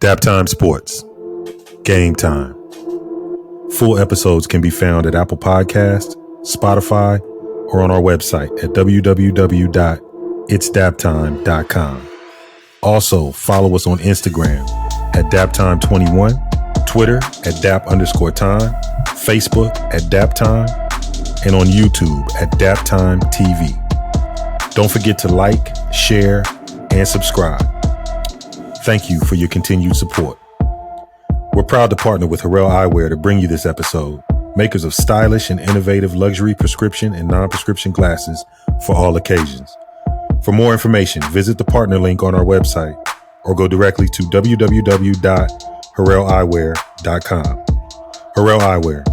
DAPTIME Sports. Game Time. Full episodes can be found at Apple Podcasts, Spotify, or on our website at www.itsdaptime.com. Also, follow us on Instagram at DAPTIME21, Twitter at DAP_time, Facebook at DAPTIME, and on YouTube at DAPTIME TV. Don't forget to like, share, and subscribe. Thank you for your continued support. We're proud to partner with Errol Eyewear to bring you this episode, makers of stylish and innovative luxury prescription and non-prescription glasses for all occasions. For more information, visit the partner link on our website or go directly to www.erroleyewear.com. Errol Eyewear,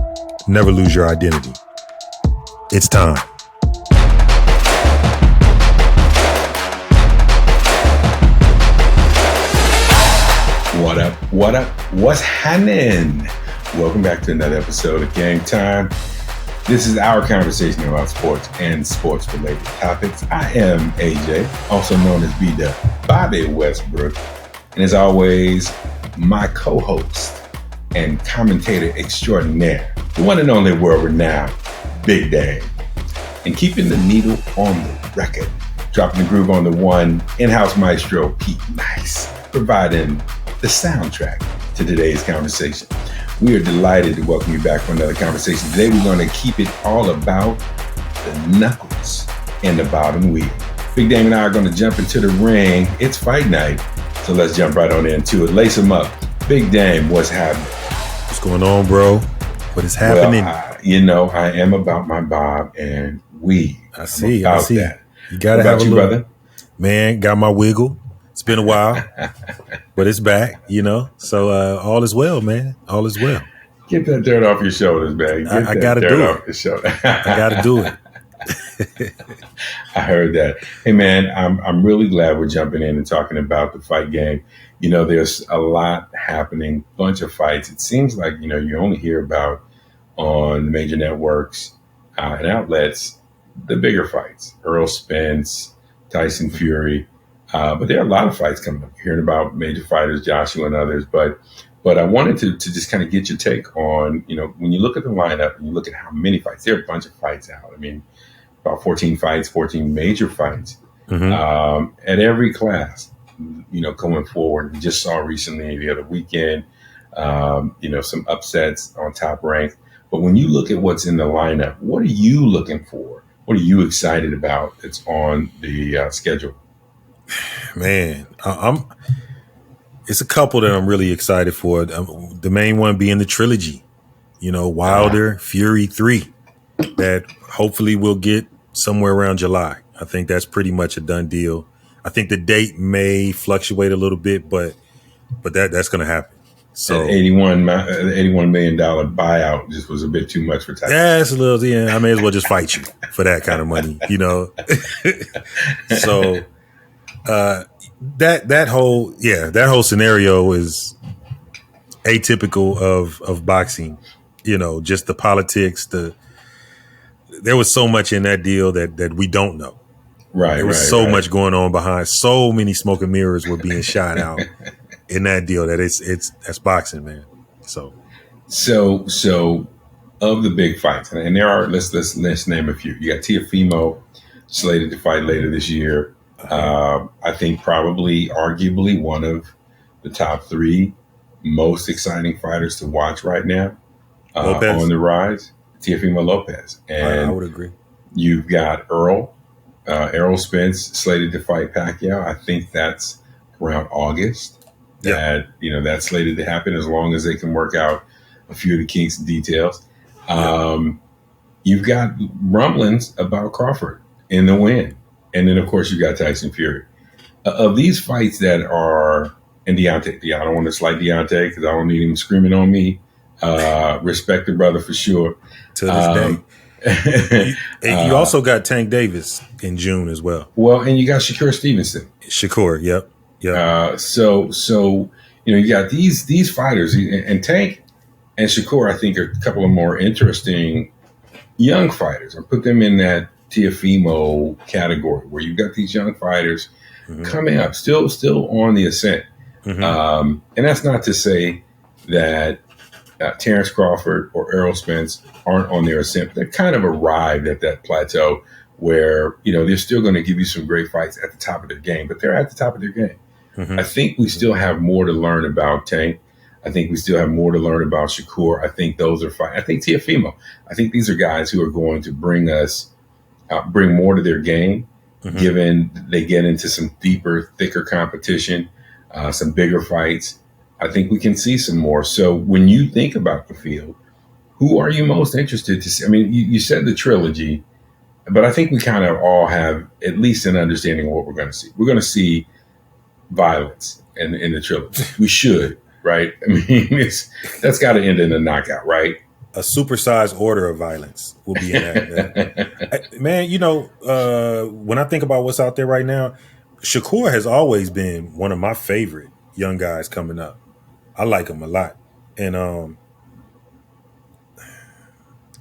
never lose your identity. It's time. What up? What up? What's happening? Welcome back to another episode of Game Time. This is our conversation about sports and sports-related topics. I am AJ, also known as B-Dub, Bobby Westbrook, and as always, my co-host and commentator extraordinaire, the one and only world-renowned Big Dame, and keeping the needle on the record, dropping the groove on the one, in-house maestro Pete Nice, providing the soundtrack to today's conversation. We are delighted to welcome you back for another conversation. Today we're going to keep it all about the knuckles and the bottom wheel. Big Dame and I are going to jump into the ring. It's fight night, so let's jump right on into it. Lace them up. Big Dame, what's happening? What's going on, bro? What is happening? Well, I am about my bob and weave. I see. That. You gotta have a little, brother. Man, got my wiggle. It's been a while, but it's back, So all is well, man. All is well. Get that dirt off your shoulders, man. I gotta do it. Off your shoulder. I gotta do it. I heard that. Hey, man, I'm really glad we're jumping in and talking about the fight game. There's a lot happening, bunch of fights. It seems like you only hear about on the major networks and outlets the bigger fights. Errol, Spence, Tyson Fury. But there are a lot of fights coming up. You're hearing about major fighters, Joshua and others. But I wanted to just kind of get your take on, when you look at the lineup and you look at how many fights, there are a bunch of fights out. I mean, about 14 fights, 14 major fights at every class, going forward. We just saw recently the other weekend, some upsets on Top Rank. But when you look at what's in the lineup, what are you looking for? What are you excited about that's on the schedule? Man, it's a couple that I'm really excited for. The main one being the trilogy, Wilder, Fury 3, that hopefully we'll get somewhere around July. I think that's pretty much a done deal. I think the date may fluctuate a little bit, but that's going to happen. So $81 million buyout just was a bit too much for Tyson. That's a little, I may as well just fight you for that kind of money, So that whole scenario is atypical of boxing. Just the politics. There was so much in that deal that we don't know. Right. There was so much going on behind. So many smoke and mirrors were being shot out in that deal that that's boxing, man. So of the big fights, and there are let's name a few. You got Teofimo slated to fight later this year. I think probably arguably one of the top three most exciting fighters to watch right now on the rise, Teofimo Lopez. And I would agree. You've got Errol Spence slated to fight Pacquiao. I think that's around August. That's slated to happen as long as they can work out a few of the kinks and details. You've got rumblings about Crawford in the win. And then, of course, you got Tyson Fury. Of these fights that are in Deontay, I don't want to slight Deontay because I don't need him screaming on me. Respect the brother for sure. To this day. You also got Tank Davis in June as well. Well, and you got Shakur Stevenson. Yep. So you got these fighters, and Tank and Shakur, I think, are a couple of more interesting young fighters. I put them in that Teofimo category where you've got these young fighters coming up, still on the ascent. And that's not to say that Terence Crawford or Errol Spence aren't on their ascent. They've kind of arrived at that plateau where, they're still going to give you some great fights at the top of their game, but they're at the top of their game. I think we still have more to learn about Tank. I think we still have more to learn about Shakur. I think those are fine. I think Teofimo. I think these are guys who are going to bring more to their game, given they get into some deeper, thicker competition, some bigger fights. I think we can see some more. So when you think about the field, who are you most interested to see? I mean, you said the trilogy, but I think we kind of all have at least an understanding of what we're going to see. We're going to see violence in the trilogy. We should, right? I mean, that's got to end in a knockout, right? A supersized order of violence will be in that. Man, when I think about what's out there right now, Shakur has always been one of my favorite young guys coming up. I like him a lot. And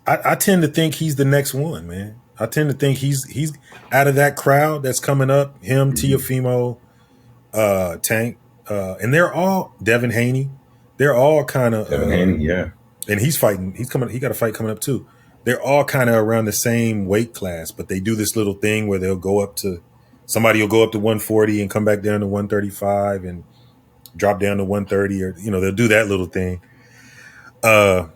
I tend to think he's the next one, man. I tend to think he's out of that crowd that's coming up, him, Teofimo, Tank, and they're all Devin Haney. They're all kind of Devin Haney, yeah. And he's fighting. He got a fight coming up too. They're all kind of around the same weight class, but they do this little thing where somebody will go up to 140 and come back down to 135 and drop down to 130, or they'll do that little thing. I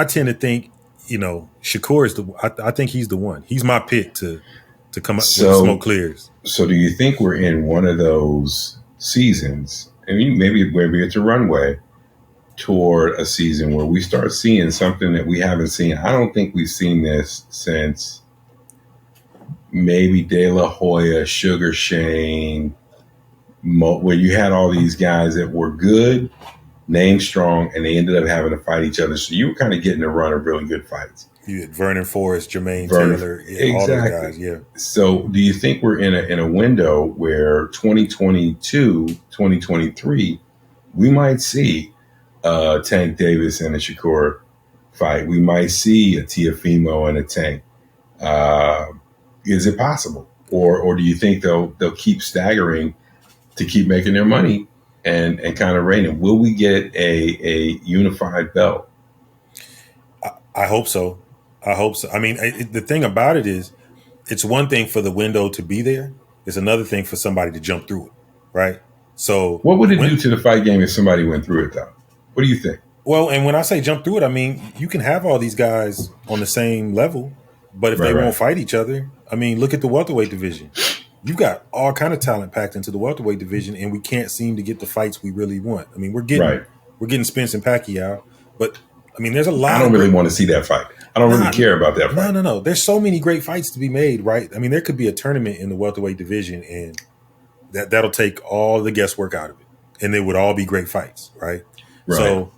tend to think Shakur is I think he's the one. He's my pick to come up when the smoke clears. So do you think we're in one of those seasons? I mean, maybe it's a runway toward a season where we start seeing something that we haven't seen. I don't think we've seen this since maybe De La Hoya, Sugar Shane, where you had all these guys that were good, name strong, and they ended up having to fight each other. So you were kind of getting a run of really good fights. You had Vernon Forrest, Jermaine Taylor, exactly. All those guys, yeah. So do you think we're in a window where 2022, 2023, we might see Tank Davis and a Shakur fight? We might see a Teofimo and a Tank. Is it possible? Or do you think they'll keep staggering to keep making their money and kind of reigning? Will we get a unified belt? I hope so. I mean, the thing about it is, it's one thing for the window to be there. It's another thing for somebody to jump through it, right? So what would it do to the fight game if somebody went through it, though? What do you think? Well, and when I say jump through it, I mean, you can have all these guys on the same level, but if they won't fight each other, I mean, look at the welterweight division. You've got all kind of talent packed into the welterweight division, and we can't seem to get the fights we really want. I mean, we're getting Spence and Pacquiao, but I mean, there's a lot. I don't really want to see that fight. I don't really care about that fight. No. There's so many great fights to be made, right? I mean, there could be a tournament in the welterweight division, and that'll take all the guesswork out of it, and they would all be great fights, right? So,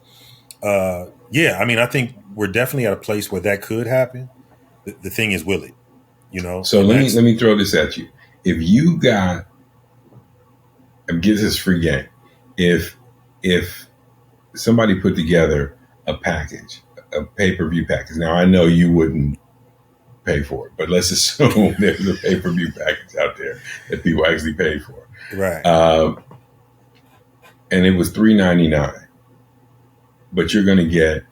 I mean, I think we're definitely at a place where that could happen. The thing is, will it? So let me throw this at you. If you got, this free game. If somebody put together a package, a pay-per-view package. Now I know you wouldn't pay for it, but let's assume there's a pay-per-view package out there that people actually pay for. Right. And it was $3.99, but you're going to get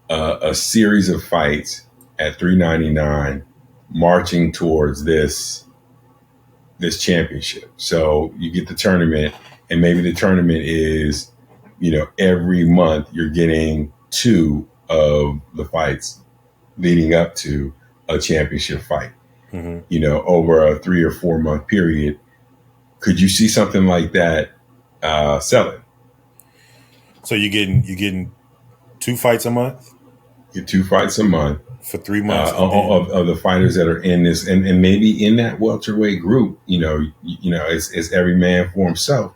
a series of fights at $3.99, marching towards this championship. So you get the tournament, and maybe the tournament is, every month you're getting 2 of the fights leading up to a championship fight, over a 3 or 4 month period. Could you see something like that selling? So you're getting 2 fights a month? Get 2 fights a month for 3 months of the fighters that are in this, and maybe in that welterweight group, it's every man for himself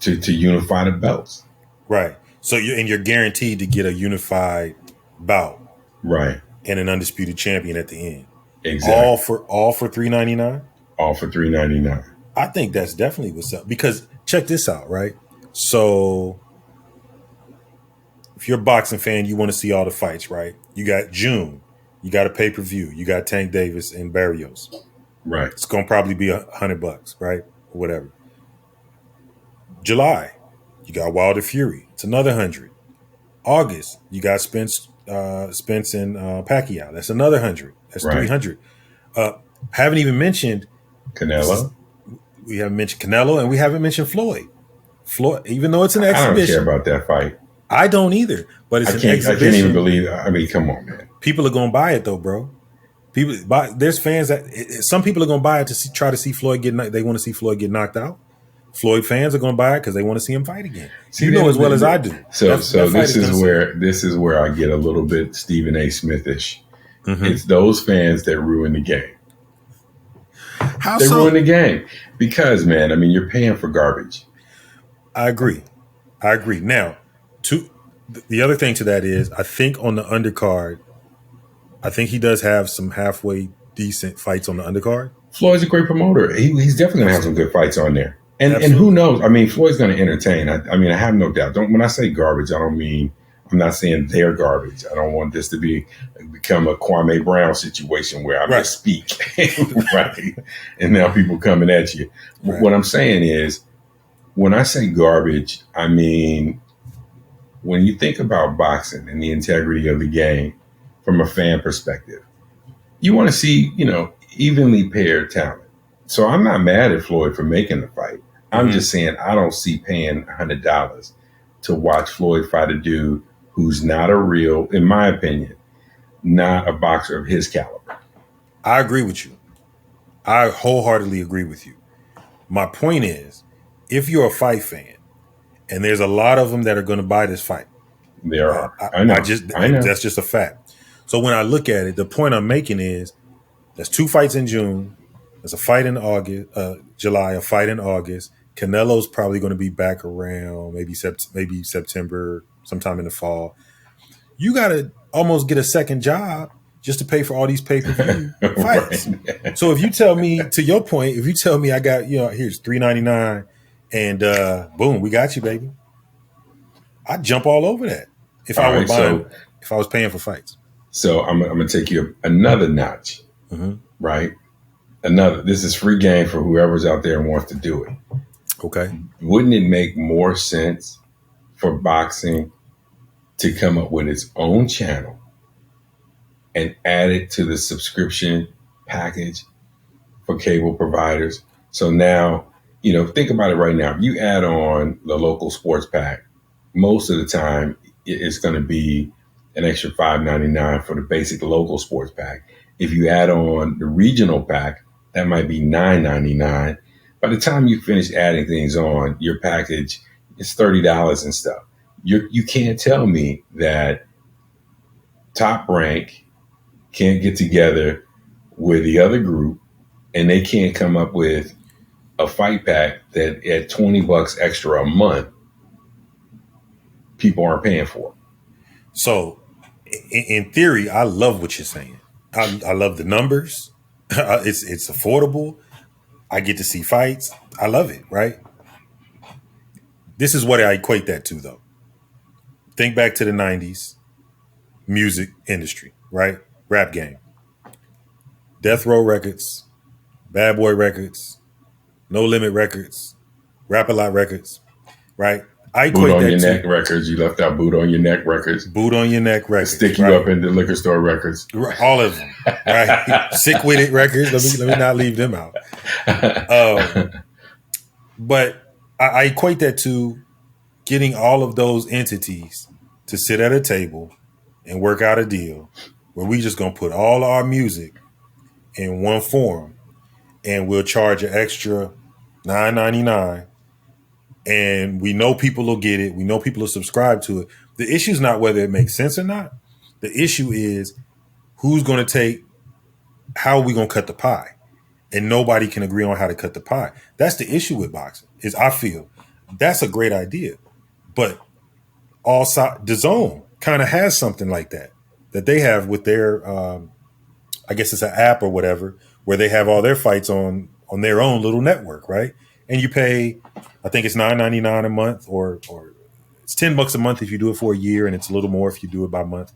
to unify the belts. Right. So you're guaranteed to get a unified bout. Right. And an undisputed champion at the end. Exactly. All for $3.99? All for $3.99. I think that's definitely what's up. Because check this out, right? So if you're a boxing fan, you want to see all the fights, right? You got June. You got a pay-per-view. You got Tank Davis and Barrios. Right. It's going to probably be $100, right? Or whatever. July, you got Wilder Fury. It's another 100. August, you got Spence and Pacquiao. That's another 100. That's Right. 300. Haven't even mentioned this is Canelo. we haven't mentioned Canelo and we haven't mentioned Floyd. Floyd, even though it's an I don't care exhibition, about that fight. I don't either. But it's an I can't even exhibition. believe. I mean, come on, man. People are gonna buy it though, bro. People buy. There's fans that some people are gonna buy it to try to see Floyd get. They want to see Floyd get knocked out. Floyd fans are gonna buy it because they want to see him fight again. See, you know as well as I do. So That fight this is where I get a little bit Stephen A. Smithish. Mm-hmm. It's those fans that ruin the game. How they so? ruin the game because, man, I mean, you're paying for garbage. I agree. Now, the other thing to that is, I think on the undercard, I think he does have some halfway decent fights on the undercard. Floyd's a great promoter. He's definitely going to have some good fights on there. And who knows? I mean, Floyd's going to entertain. I mean, I have no doubt. When I say garbage, I don't mean, I'm not saying they're garbage. I don't want this to become a Kwame Brown situation where I misspeak, right? And now people coming at you. Right. What I'm saying is, when I say garbage, I mean, when you think about boxing and the integrity of the game from a fan perspective, you want to see, evenly paired talent. So I'm not mad at Floyd for making the fight. I'm just saying I don't see paying $100 to watch Floyd fight a dude who's not a real, in my opinion, not a boxer of his caliber. I agree with you. I wholeheartedly agree with you. My point is, if you're a fight fan, and there's a lot of them that are going to buy this fight. There are. I know. That's just a fact. So when I look at it, the point I'm making is there's 2 fights in June. There's a fight in July, a fight in August. Canelo's probably going to be back around maybe September, sometime in the fall. You got to almost get a second job just to pay for all these pay-per-view fights. Right. So if you tell me, to your point, if you tell me I got, here's $3.99 and boom, we got you, baby, I'd jump all over that if I was paying for fights. So I'm going to take you another notch, right? This is free game for whoever's out there and wants to do it. Okay. Wouldn't it make more sense for boxing to come up with its own channel and add it to the subscription package for cable providers? So now, think about it right now. If you add on the local sports pack, most of the time it's going to be an extra $5.99 for the basic local sports pack. If you add on the regional pack, that might be $9.99. By the time you finish adding things on, your package is $30 and stuff. You can't tell me that Top Rank can't get together with the other group and they can't come up with a fight pack that at $20 extra a month, people aren't paying for. So in theory, I love what you're saying. I love the numbers. It's affordable. I get to see fights. I love it, right? This is what I equate that to, though. Think back to the 90s music industry, right? Rap game. Death Row Records, Bad Boy Records, No Limit Records, Rap A Lot Records, right? I equate Boot on Your Neck Records. You left out Boot on Your Neck Records. Boot on Your Neck Records. Stick you up in the liquor store records. All of them, right? Sick With It Records. Let me not leave them out. But I equate that to getting all of those entities to sit at a table and work out a deal where we just going to put all our music in one forum and we'll charge an extra $9.99. And we know people will get it. We know people will subscribe to it. The issue is not whether it makes sense or not. The issue is who's going to take, how are we going to cut the pie? And nobody can agree on how to cut the pie. That's the issue with boxing, is I feel that's a great idea. But DAZN kind of has something like that they have with their, I guess it's an app or whatever, where they have all their fights on their own little network, right? And you pay, I think it's $9.99 a month, or it's $10 a month if you do it for a year, and it's a little more if you do it by month.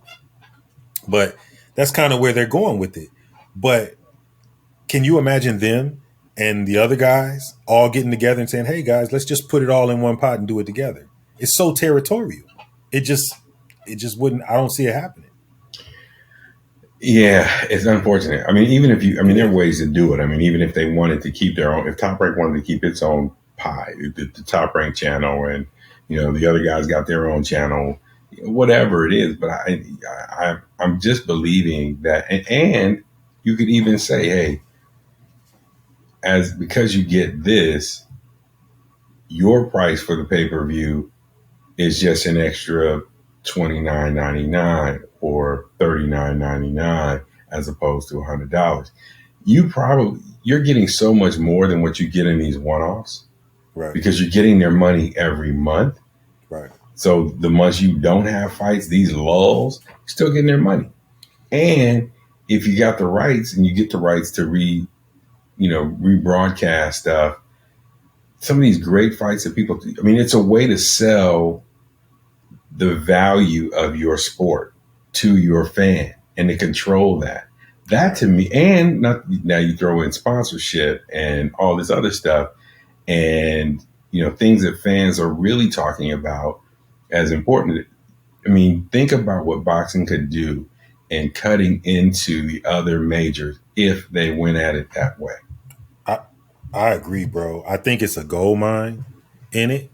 But that's kind of where they're going with it. But can you imagine them and the other guys all getting together and saying, "Hey guys, let's just put it all in one pot and do it together." It's so territorial. It just wouldn't. I don't see it happening. Yeah, it's unfortunate. I mean, even if you, I mean, there are ways to do it. I mean, even if they wanted to keep their own, if Top Rank wanted to keep its own pie, the Top Rank channel, and the other guys got their own channel, whatever it is. But I'm just believing that, and you could even say, hey, because you get this, your price for the pay-per-view is just an extra $29.99 or $39.99 as opposed to $100. You're getting so much more than what you get in these one-offs, Right? Because you're getting their money every month. Right. So the months you don't have fights, these lulls, you're still getting their money. And if you got the rights and you get the rights to rebroadcast stuff, some of these great fights that people, I mean, it's a way to sell the value of your sport to your fan and to control that. That to me, and not now you throw in sponsorship and all this other stuff, and things that fans are really talking about as important. I mean, think about what boxing could do in cutting into the other majors if they went at it that way. I agree, bro. I think it's a gold mine in it.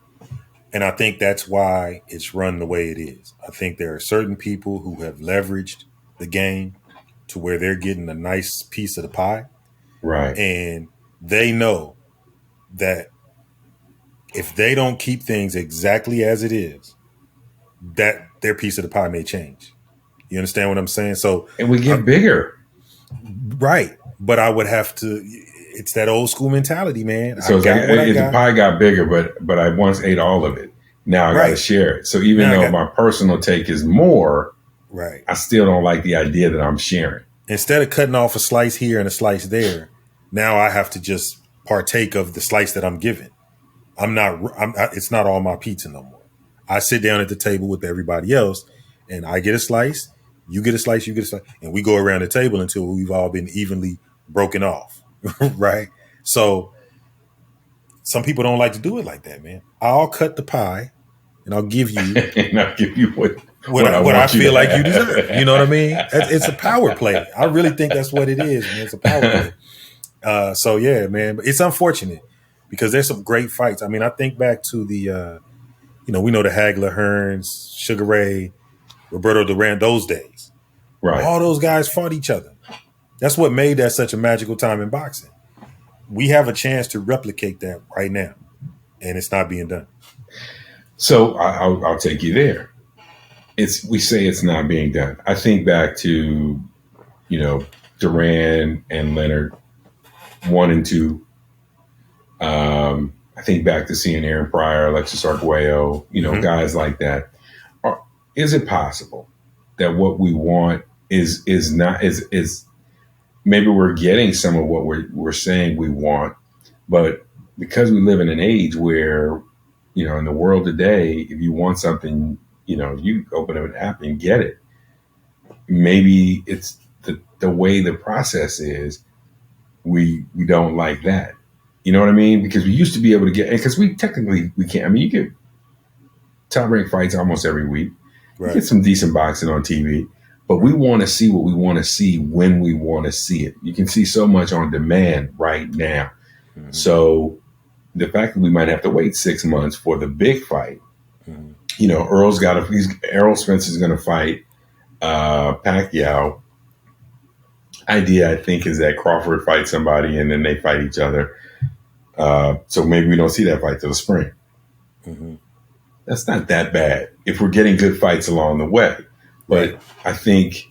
And I think that's why it's run the way it is. I think there are certain people who have leveraged the game to where they're getting a nice piece of the pie. Right. And they know that if they don't keep things exactly as it is, that their piece of the pie may change. You understand what I'm saying? So, and we get bigger. Right. But I would have to, it's that old school mentality, man. So the pie got bigger, but I once ate all of it. Now I got to share it. So even though my personal take is more, right, I still don't like the idea that I'm sharing. Instead of cutting off a slice here and a slice there, now I have to just partake of the slice that I'm given. It's not all my pizza no more. I sit down at the table with everybody else, and I get a slice, you get a slice, you get a slice, and we go around the table until we've all been evenly broken off, right? So some people don't like to do it like that, man. I'll cut the pie, and I'll give you, and I'll give you what I feel like you deserve. You know what I mean? It's a power play. I really think that's what it is, man. It's a power play. So yeah, man, but it's unfortunate because there's some great fights. I mean, I think back to the, we know the Hagler, Hearns, Sugar Ray, Roberto Duran, those days. Right. All those guys fought each other. That's what made that such a magical time in boxing. We have a chance to replicate that right now, and it's not being done. So I'll take you there. We say it's not being done. I think back to, Duran and Leonard 1 and 2. I think back to seeing Aaron Pryor, Alexis Arguello, guys like that. Is it possible that what we want is maybe we're getting some of what we're saying we want, but because we live in an age where, in the world today, if you want something, you open up an app and get it. Maybe it's the way the process is. We don't like that. You know what I mean? Because we used to be able to get, because we can't. I mean, you get top rank fights almost every week. Right. You get some decent boxing on TV, but we want to see what we want to see when we want to see it. You can see so much on demand right now. Mm-hmm. So the fact that we might have to wait 6 months for the big fight, Errol Spence is going to fight Pacquiao. Idea, I think, is that Crawford fights somebody and then they fight each other. So maybe we don't see that fight till the spring. Mm-hmm. That's not that bad if we're getting good fights along the way. But right. I think,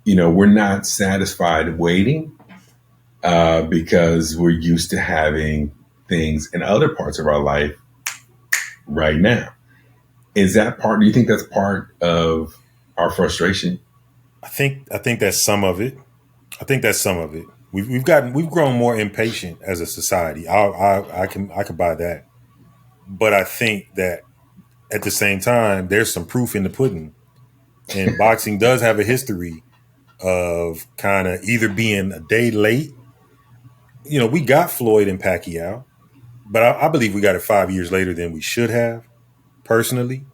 we're not satisfied waiting because we're used to having things in other parts of our life right now. Is that part? Do you think that's part of our frustration? I think that's some of it. We've grown more impatient as a society. I can buy that. But I think that at the same time, there's some proof in the pudding. And boxing does have a history of kind of either being a day late we got Floyd and Pacquiao, but I believe we got it 5 years later than we should have. Personally,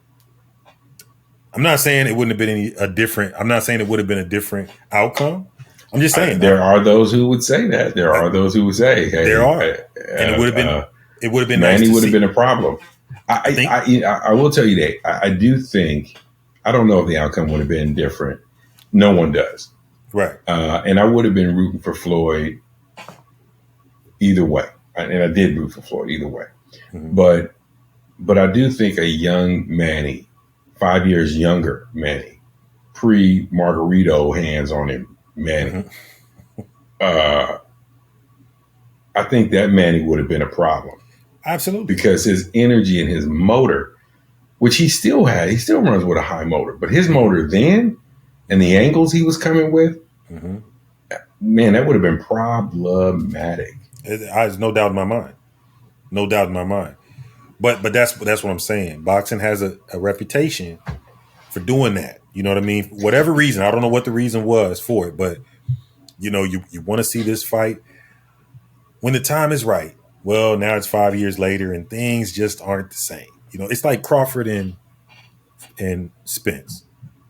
I'm not saying it wouldn't have been I'm not saying it would have been a different outcome. I'm just saying there are those who would say that. There are those who would say, "Hey, there are," and it would have been. It would have been. Manny nice would have been a problem. I will tell you that I do think. I don't know if the outcome would have been different. No one does, right? And I would have been rooting for Floyd either way, and I did root for Floyd either way. Mm-hmm. But I do think a young Manny, 5 years younger Manny, pre-Margarito hands on him Manny. Mm-hmm. I think that Manny would have been a problem. Absolutely. Because his energy and his motor, which he still runs with a high motor, but his motor then and the angles he was coming with, mm-hmm. man, that would have been problematic. There's no doubt in my mind. No doubt in my mind. But that's what I'm saying. Boxing has a reputation for doing that. You know what I mean? For whatever reason, I don't know what the reason was for it, but you want to see this fight when the time is right. Well, now it's 5 years later and things just aren't the same. It's like Crawford and Spence.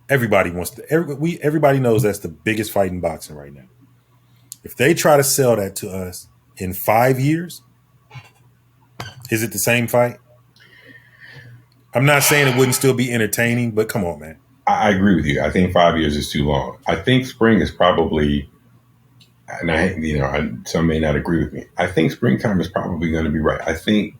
Everybody everybody knows that's the biggest fight in boxing right now. If they try to sell that to us in 5 years, is it the same fight? I'm not saying it wouldn't still be entertaining, but come on, man. I agree with you. I think 5 years is too long. I think spring is probably, and some may not agree with me. I think springtime is probably going to be right. I think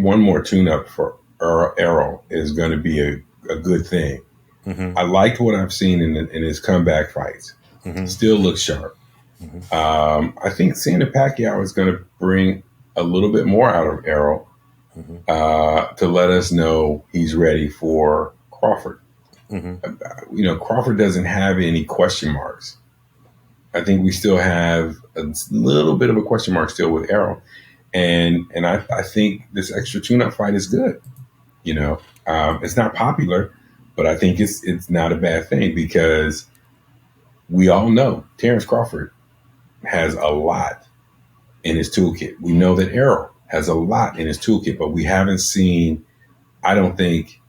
one more tune-up for Errol is going to be a good thing. Mm-hmm. I liked what I've seen in his comeback fights. Mm-hmm. Still looks sharp. Mm-hmm. I think seeing the Pacquiao is going to bring a little bit more out of Errol, mm-hmm. To let us know he's ready for Crawford. Mm-hmm. Crawford doesn't have any question marks. I think we still have a little bit of a question mark still with Errol. And I think this extra tune-up fight is good. It's not popular, but I think it's not a bad thing because we all know Terence Crawford has a lot in his toolkit. We know that Errol has a lot in his toolkit, but we haven't seen, I don't think,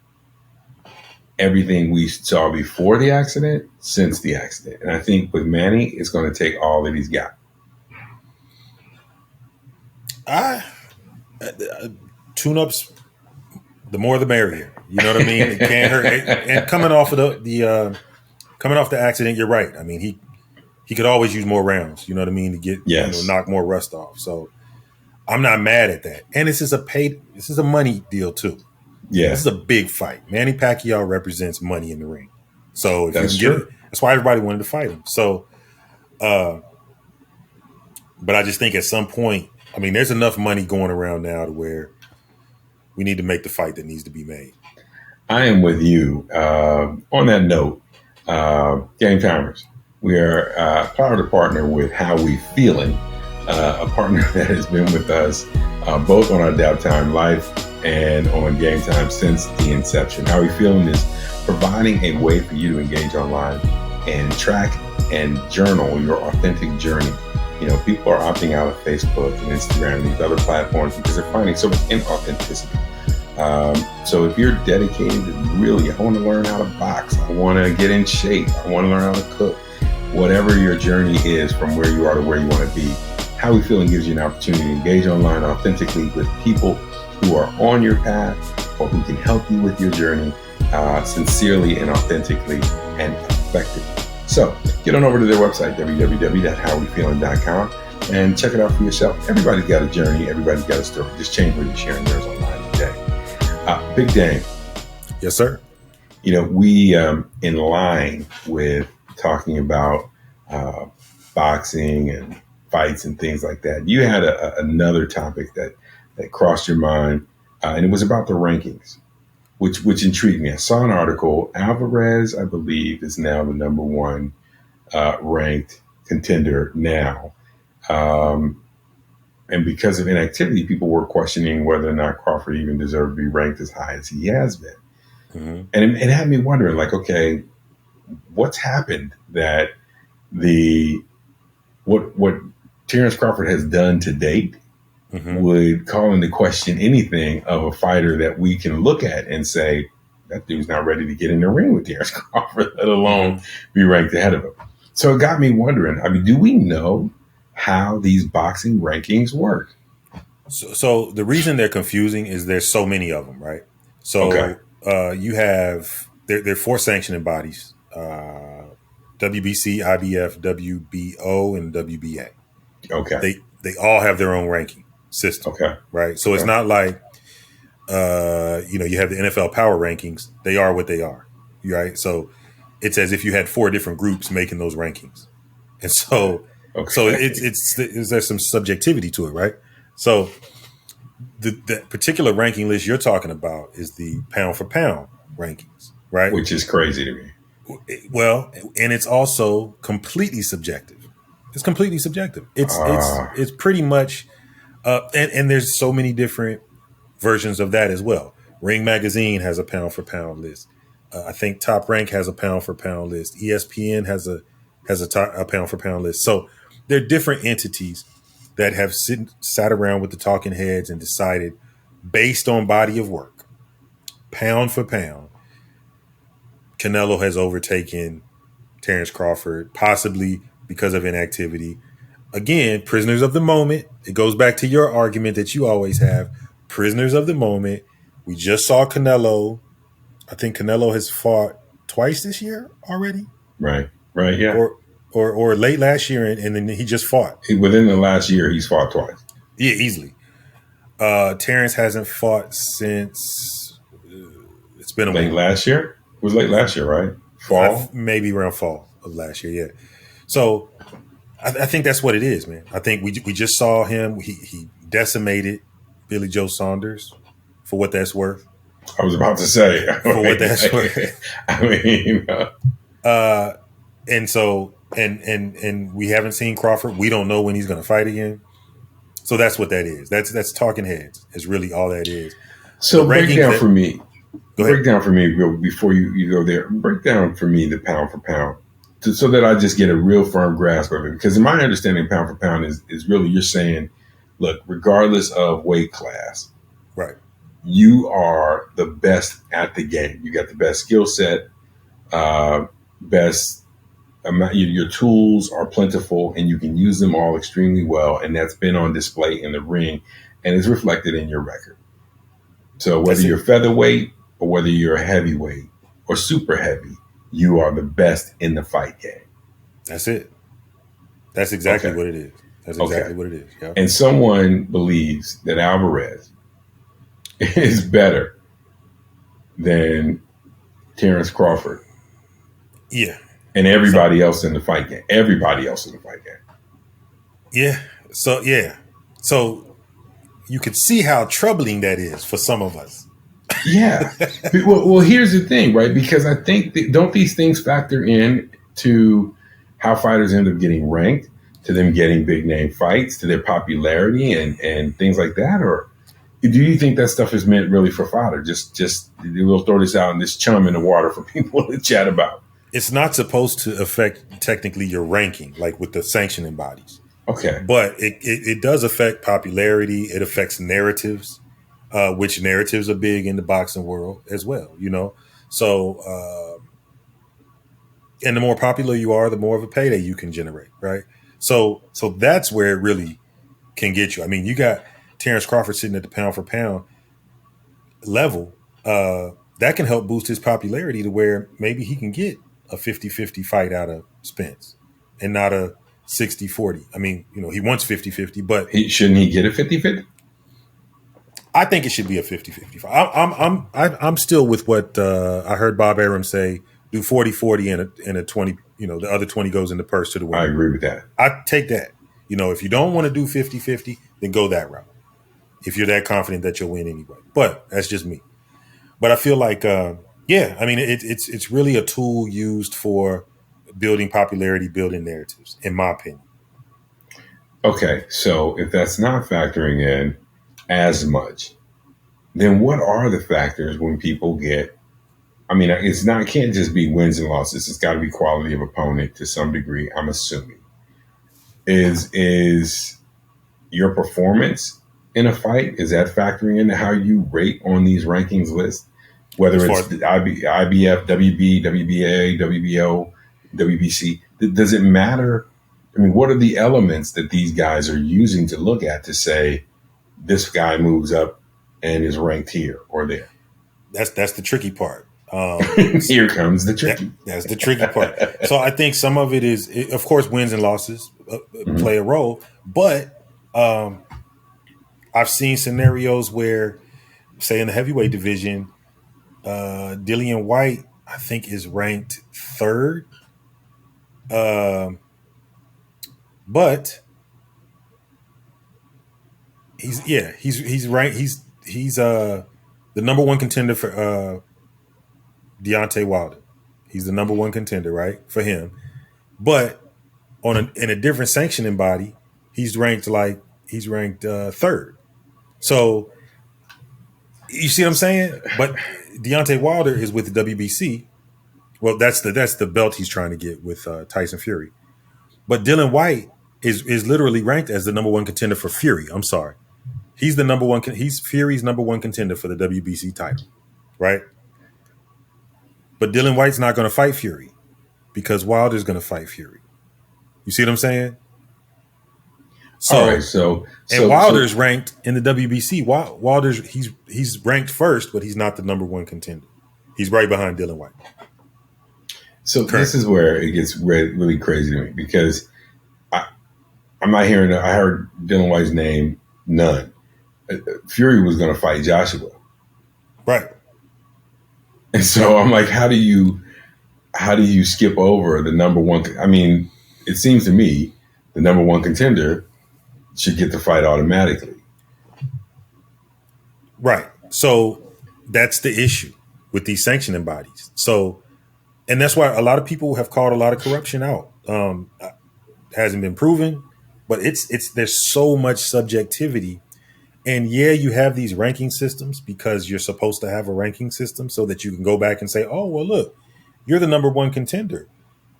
everything we saw before the accident since the accident. And I think with Manny, it's going to take all that he's got. Tune-ups, the more the merrier. You know what I mean? It can't hurt. And coming off of coming off the accident, you're right. I mean, he could always use more rounds. You know what I mean, to get knock more rust off. So I'm not mad at that. And this is a money deal too. Yeah, this is a big fight. Manny Pacquiao represents money in the ring. So if that's true. That's why everybody wanted to fight him. So, but I just think at some point, I mean, there's enough money going around now to where we need to make the fight that needs to be made. I am with you. On that note, Game Timers, we are proud to partner with How We Feeling, a partner that has been with us both on our DAPTIME Life and on Game Time since the inception. How We Feeling is providing a way for you to engage online and track and journal your authentic journey. People are opting out of Facebook and Instagram and these other platforms because they're finding so much inauthenticity. So if you're dedicated to really, I want to learn how to box, I want to get in shape, I want to learn how to cook, whatever your journey is from where you are to where you want to be, How We Feeling gives you an opportunity to engage online authentically with people who are on your path or who can help you with your journey sincerely and authentically and effectively. So get on over to their website, www.howwefeeling.com, and check it out for yourself. Everybody's got a journey. Everybody's got a story. Just change where you're sharing yours online today. Big Dame. Yes, sir. We in line with talking about boxing and fights and things like that. You had another topic that crossed your mind, and it was about the rankings, which intrigued me. I saw an article. Alvarez, I believe, is now the number one ranked contender now. And because of inactivity, people were questioning whether or not Crawford even deserved to be ranked as high as he has been. Mm-hmm. And it had me wondering, like, okay, what's happened that what Terence Crawford has done to date would call into question anything of a fighter that we can look at and say, that dude's not ready to get in the ring with Terence Crawford, let alone be ranked ahead of him. So it got me wondering, I mean, do we know how these boxing rankings work? So the reason they're confusing is there's so many of them, right? So you have, they're 4 sanctioning bodies, WBC, IBF, WBO, and WBA. Okay. They all have their own ranking system. Okay. Right. So it's not like, you have the NFL power rankings. They are what they are. Right. So it's as if you had 4 different groups making those rankings. And so, there's some subjectivity to it. Right. So the particular ranking list you're talking about is the pound for pound rankings. Right. Which is crazy to me. Well, and it's also completely subjective. It's completely subjective. It's pretty much, and there's so many different versions of that as well. Ring Magazine has a pound for pound list. I think Top Rank has a pound for pound list. ESPN has a pound for pound list. So there are different entities that have sat around with the talking heads and decided, based on body of work, pound for pound, Canelo has overtaken Terence Crawford, possibly because of inactivity. Again, prisoners of the moment. It goes back to your argument that you always have. Prisoners of the moment. We just saw Canelo. I think Canelo has fought twice this year already. Right. Yeah. Or late last year, and then he just fought. Within the last year, he's fought twice. Yeah, easily. Terence hasn't fought since it's been a late while. Last year. It was late last year, right? Fall? Maybe around fall of last year, yeah. So I think that's what it is, man. I think we just saw him. He decimated Billy Joe Saunders, for what that's worth. I was about to say. For what that's worth. I mean, and so, and we haven't seen Crawford. We don't know when he's going to fight again. So that's what that is. That's talking heads is really all that is. So break down for me. Break down for me before you go there. Break down for me the pound for pound, so that I just get a real firm grasp of it. Because in my understanding, pound for pound is really, you're saying, look, regardless of weight class, right, you are the best at the game. You got the best skill set, best amount. Your tools are plentiful, and you can use them all extremely well. And that's been on display in the ring, and is reflected in your record. So whether you're featherweight or whether you're a heavyweight or super heavy, you are the best in the fight game. That's it. That's exactly what it is. That's exactly what it is. Yeah. And someone believes that Alvarez is better than Terence Crawford. Yeah. And everybody else in the fight game. Everybody else in the fight game. Yeah. So you could see how troubling that is for some of us. Yeah. Well, here's the thing, right? Because I think, don't these things factor in to how fighters end up getting ranked, to them getting big name fights, to their popularity and things like that? Or do you think that stuff is meant really for fodder? Just we'll throw this out in this chum in the water for people to chat about. It's not supposed to affect technically your ranking, like with the sanctioning bodies. Okay. But it does affect popularity. It affects narratives, which narratives are big in the boxing world as well, So, and the more popular you are, the more of a payday you can generate, right? So that's where it really can get you. I mean, you got Terence Crawford sitting at the pound for pound level. That can help boost his popularity to where maybe he can get a 50-50 fight out of Spence and not a 60-40. I mean, he wants 50-50, but shouldn't he get a 50-50? I think it should be a 50-50 fight. I'm still with what I heard Bob Arum say: do 40-40 and a 20. The other 20 goes in the purse to the winner. I agree with that. I take that. If you don't want to do 50-50, then go that route. If you're that confident that you'll win anyway, but that's just me. But I feel like, it's really a tool used for building popularity, building narratives, in my opinion. Okay, so if that's not factoring in as much, then what are the factors when people get? I mean, it can't just be wins and losses. It's got to be quality of opponent to some degree, I'm assuming. Is your performance in a fight, is that factoring into how you rate on these rankings lists? Whether it's the IBF, WB, WBA, WBO, WBC, does it matter? I mean, what are the elements that these guys are using to look at to say this guy moves up and is ranked here or there? That's the tricky part. Here comes the tricky. That's the tricky part. So I think some of it is, of course, wins and losses play a role, but I've seen scenarios where, say, in the heavyweight division, Dillian White, I think, is ranked third, but he's ranked. He's the number one contender for Deontay Wilder. He's the number one contender, right, for him. But in a different sanctioning body, he's ranked third. So you see what I'm saying? But Deontay Wilder is with the WBC. Well, that's the belt he's trying to get with Tyson Fury. But Dillian White is literally ranked as the number one contender for Fury. I'm sorry. He's the number one. He's Fury's number one contender for the WBC title, right? But Dillian White's not going to fight Fury because Wilder's going to fight Fury. You see what I'm saying? So, all right, so Wilder's ranked in the WBC. Wilder's he's ranked first, but he's not the number one contender. He's right behind Dillian White. So this is where it gets really crazy to me because I'm not hearing. I heard Dillian White's name, none. Fury was going to fight Joshua, right? And so I'm like, how do you skip over the number one? I mean, it seems to me the number one contender should get the fight automatically. Right. So that's the issue with these sanctioning bodies. So, and that's why a lot of people have called a lot of corruption out. Hasn't been proven, but there's so much subjectivity. And yeah, you have these ranking systems because you're supposed to have a ranking system so that you can go back and say, oh, well, look, you're the number one contender.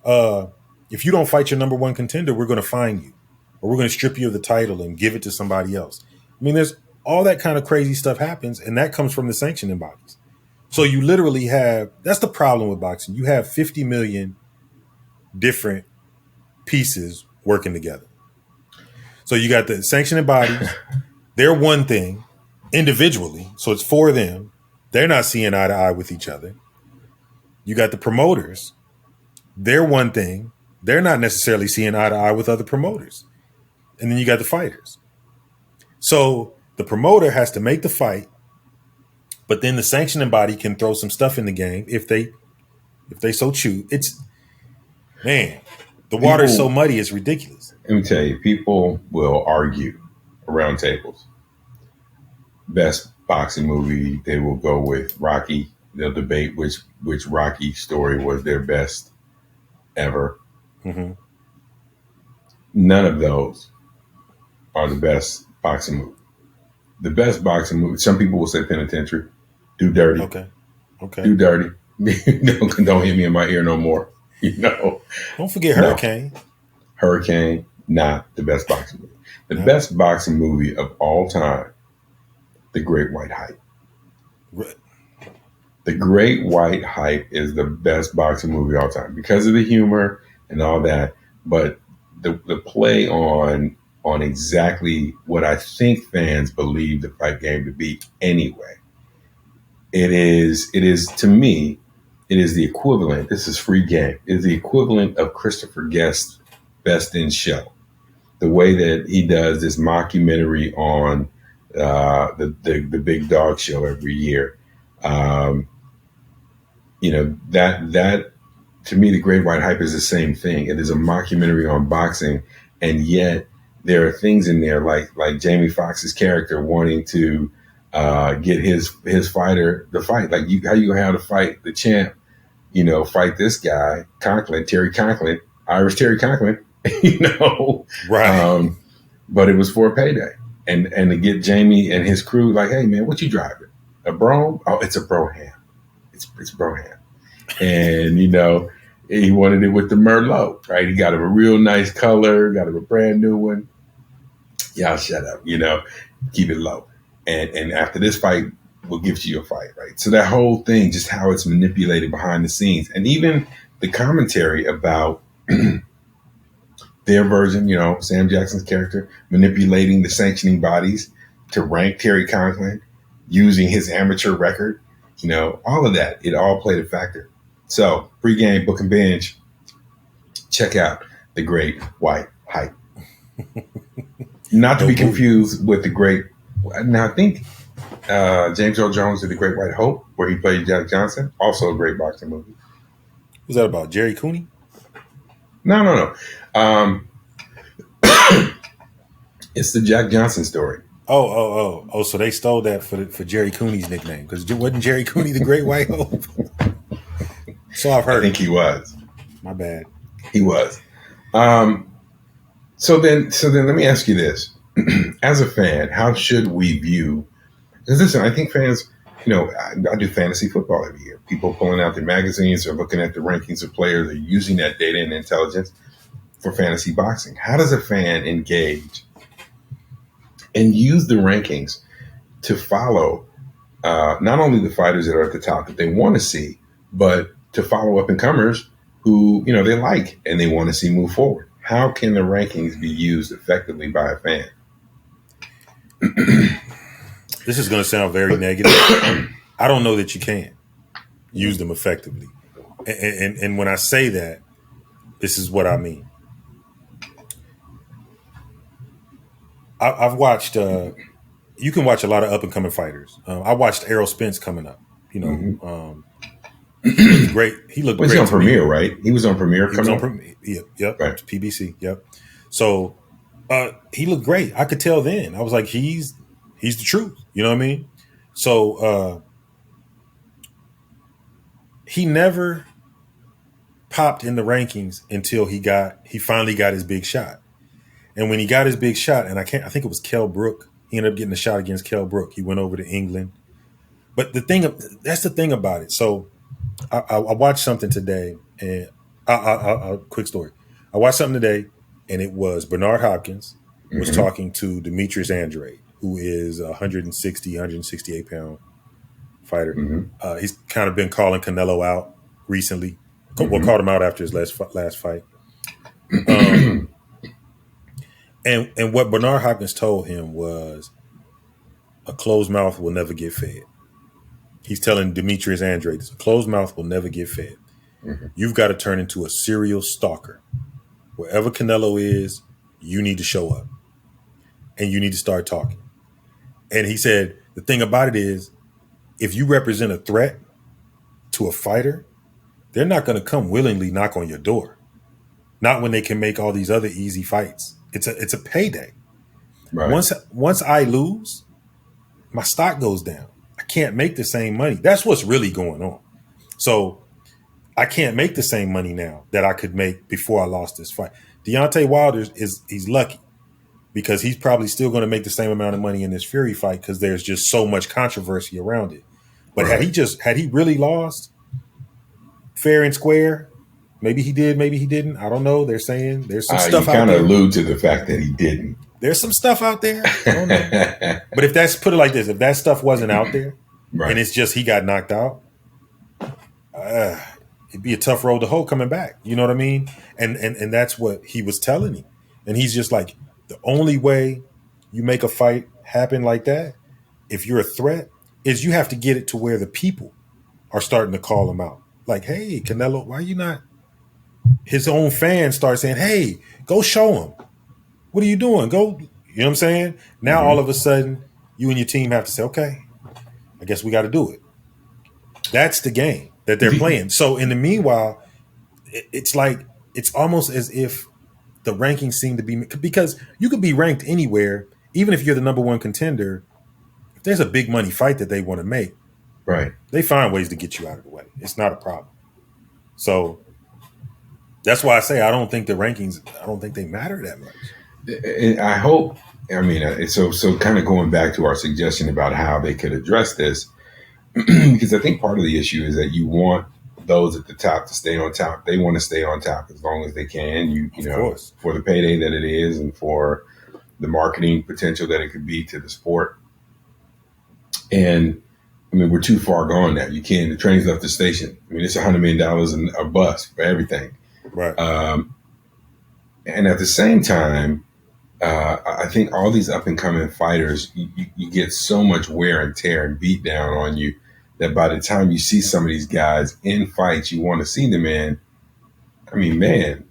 If you don't fight your number one contender, we're going to fine you. Or we're going to strip you of the title and give it to somebody else. I mean, there's all that kind of crazy stuff happens, and that comes from the sanctioning bodies. So you literally that's the problem with boxing. You have 50 million different pieces working together. So you got the sanctioning bodies. They're one thing individually. So it's for them. They're not seeing eye to eye with each other. You got the promoters. They're one thing. They're not necessarily seeing eye to eye with other promoters. And then you got the fighters. So the promoter has to make the fight, but then the sanctioning body can throw some stuff in the game if they so choose. The water's so muddy, it's ridiculous. Let me tell you, people will argue around tables. Best boxing movie, they will go with Rocky. They'll debate which Rocky story was their best ever. Mm-hmm. None of those are the best boxing movie. The best boxing movie, some people will say Penitentiary. Do Dirty. Okay. Do Dirty. Don't hit me in my ear no more. Don't forget Hurricane. No. Hurricane, not the best boxing movie. The best boxing movie of all time, The Great White Hype. Right. The Great White Hype is the best boxing movie of all time because of the humor and all that. But the play on exactly what I think fans believe the fight game to be anyway. It is to me, it is the equivalent. This is free game. It is the equivalent of Christopher Guest's Best in Show. The way that he does this mockumentary on the Big Dog Show every year. That to me, The Great White Hype is the same thing. It is a mockumentary on boxing, and yet there are things in there like Jamie Foxx's character wanting to get his fighter the fight. Like how you gonna have to fight the champ? Fight this guy Terry Conklin, Irish Terry Conklin. Right. But it was for a payday, and to get Jamie and his crew like, hey man, what you driving? A Brougham? Oh, it's a Brougham. It's Brougham. And he wanted it with the Merlot, right? He got him a real nice color, got him a brand new one. Y'all shut up, keep it low. And after this fight, we'll give you a fight, right? So that whole thing, just how it's manipulated behind the scenes, and even the commentary about their version, Sam Jackson's character manipulating the sanctioning bodies to rank Terry Conklin using his amateur record, all of that, it all played a factor. So pregame book and binge, check out The Great White Hype. Not to be confused with The Great. Now, I think James Earl Jones did The Great White Hope, where he played Jack Johnson. Also a great boxing movie. What's that about? Jerry Cooney? No. It's the Jack Johnson story. Oh! So they stole that for Jerry Cooney's nickname, because wasn't Jerry Cooney the Great White Hope? So I've heard. I think he was. My bad. He was. So then let me ask you this. As a fan, how should we view, because listen, I think fans, I do fantasy football every year. People pulling out their magazines or looking at the rankings of players, they're using that data and intelligence for fantasy boxing. How does a fan engage and use the rankings to follow not only the fighters that are at the top that they want to see, but to follow up and comers who, they like and they want to see move forward? How can the rankings be used effectively by a fan? This is going to sound very negative. I don't know that you can use them effectively. And when I say that, this is what I mean. I've watched, you can watch a lot of up and coming fighters. I watched Errol Spence coming up, He looked great. He looked great. He was on Premiere, right? He was on Premiere coming up. Yep. Right. PBC. Yep. So he looked great. I could tell then. I was like, he's the truth. You know what I mean? So he never popped in the rankings until he finally got his big shot. And when he got his big shot, and I think it was Kell Brook. He ended up getting a shot against Kell Brook. He went over to England. But that's the thing about it. So I watched something today, and quick story. I watched something today, and it was Bernard Hopkins was talking to Demetrius Andrade, who is a 168 pound fighter. He's kind of been calling Canelo out recently. Well, called him out after his last fight. And what Bernard Hopkins told him was, a closed mouth will never get fed. He's telling Demetrius Andrade, a closed mouth will never get fed. You've got to turn into a serial stalker. Wherever Canelo is, you need to show up. And you need to start talking. And he said, the thing about it is, if you represent a threat to a fighter, they're not going to come willingly knock on your door. Not when they can make all these other easy fights. It's a payday. Right. Once I lose, my stock goes down. I can't make the same money. That's what's really going on. So I can't make the same money now that I could make before I lost this fight. Deontay Wilder he's lucky because he's probably still going to make the same amount of money in this Fury fight because there's just so much controversy around it. But had he really lost fair and square, maybe he did, maybe he didn't. I don't know. They're saying there's some stuff out there. You kind of allude to the fact that he didn't. There's some stuff out there. I don't know. But put it like this, if that stuff wasn't out there and it's just he got knocked out, it'd be a tough road to hoe coming back. You know what I mean? And that's what he was telling him. And he's just like, the only way you make a fight happen like that, if you're a threat, is you have to get it to where the people are starting to call him out. Like, hey, Canelo, why you not? His own fans start saying, hey, go show him. What are you doing? Go, you know what I'm saying? Now, all of a sudden, you and your team have to say, okay, I guess we got to do it. That's the game that they're playing. So in the meanwhile, it's like, it's almost as if the rankings seem to be, because you could be ranked anywhere, even if you're the number one contender. If there's a big money fight that they want to make, right? They find ways to get you out of the way. It's not a problem. So that's why I say I don't think the rankings, I don't think they matter that much. I hope, so kind of going back to our suggestion about how they could address this, because I think part of the issue is that you want those at the top to stay on top. They want to stay on top as long as they can. You know, for the payday that it is, and for the marketing potential that it could be to the sport. And I mean, we're too far gone now. You can't. The train's left the station. I mean, it's $100 million in a bus for everything. Right. And at the same time, I think all these up and coming fighters, you get so much wear and tear and beat down on you that by the time you see some of these guys in fights you want to see them in, I mean, man,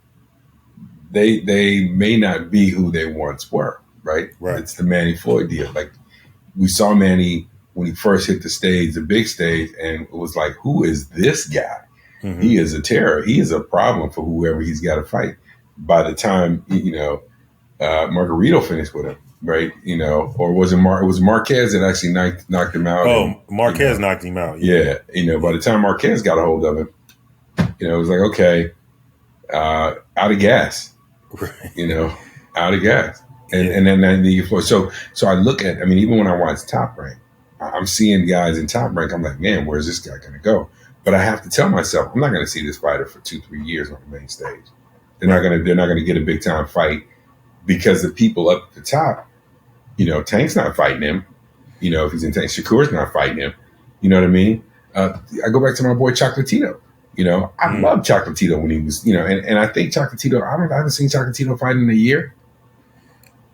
they may not be who they once were, right? Right. It's the Manny Floyd deal. Like, we saw Manny when he first hit the stage, the big stage, and it was like, who is this guy? Mm-hmm. He is a terror. He is a problem for whoever he's got to fight. By the time, Margarito finished with him, right? You know, or was it it was Marquez that actually knocked him out? Oh, Marquez knocked him out. Yeah. By the time Marquez got a hold of him, it was like, okay, out of gas, right. Out of gas. And then so I look at, I mean, even when I watch Top Rank, I'm seeing guys in Top Rank. I'm like, man, where's this guy going to go? But I have to tell myself, I'm not going to see this fighter for 2-3 years on the main stage. They're not going to get a big time fight because the people up at the top, Tank's not fighting him. If he's in Tank, Shakur's not fighting him. You know what I mean? I go back to my boy Chocolatito. I love Chocolatito when he was, and I think Chocolatito, I haven't seen Chocolatito fight in a year.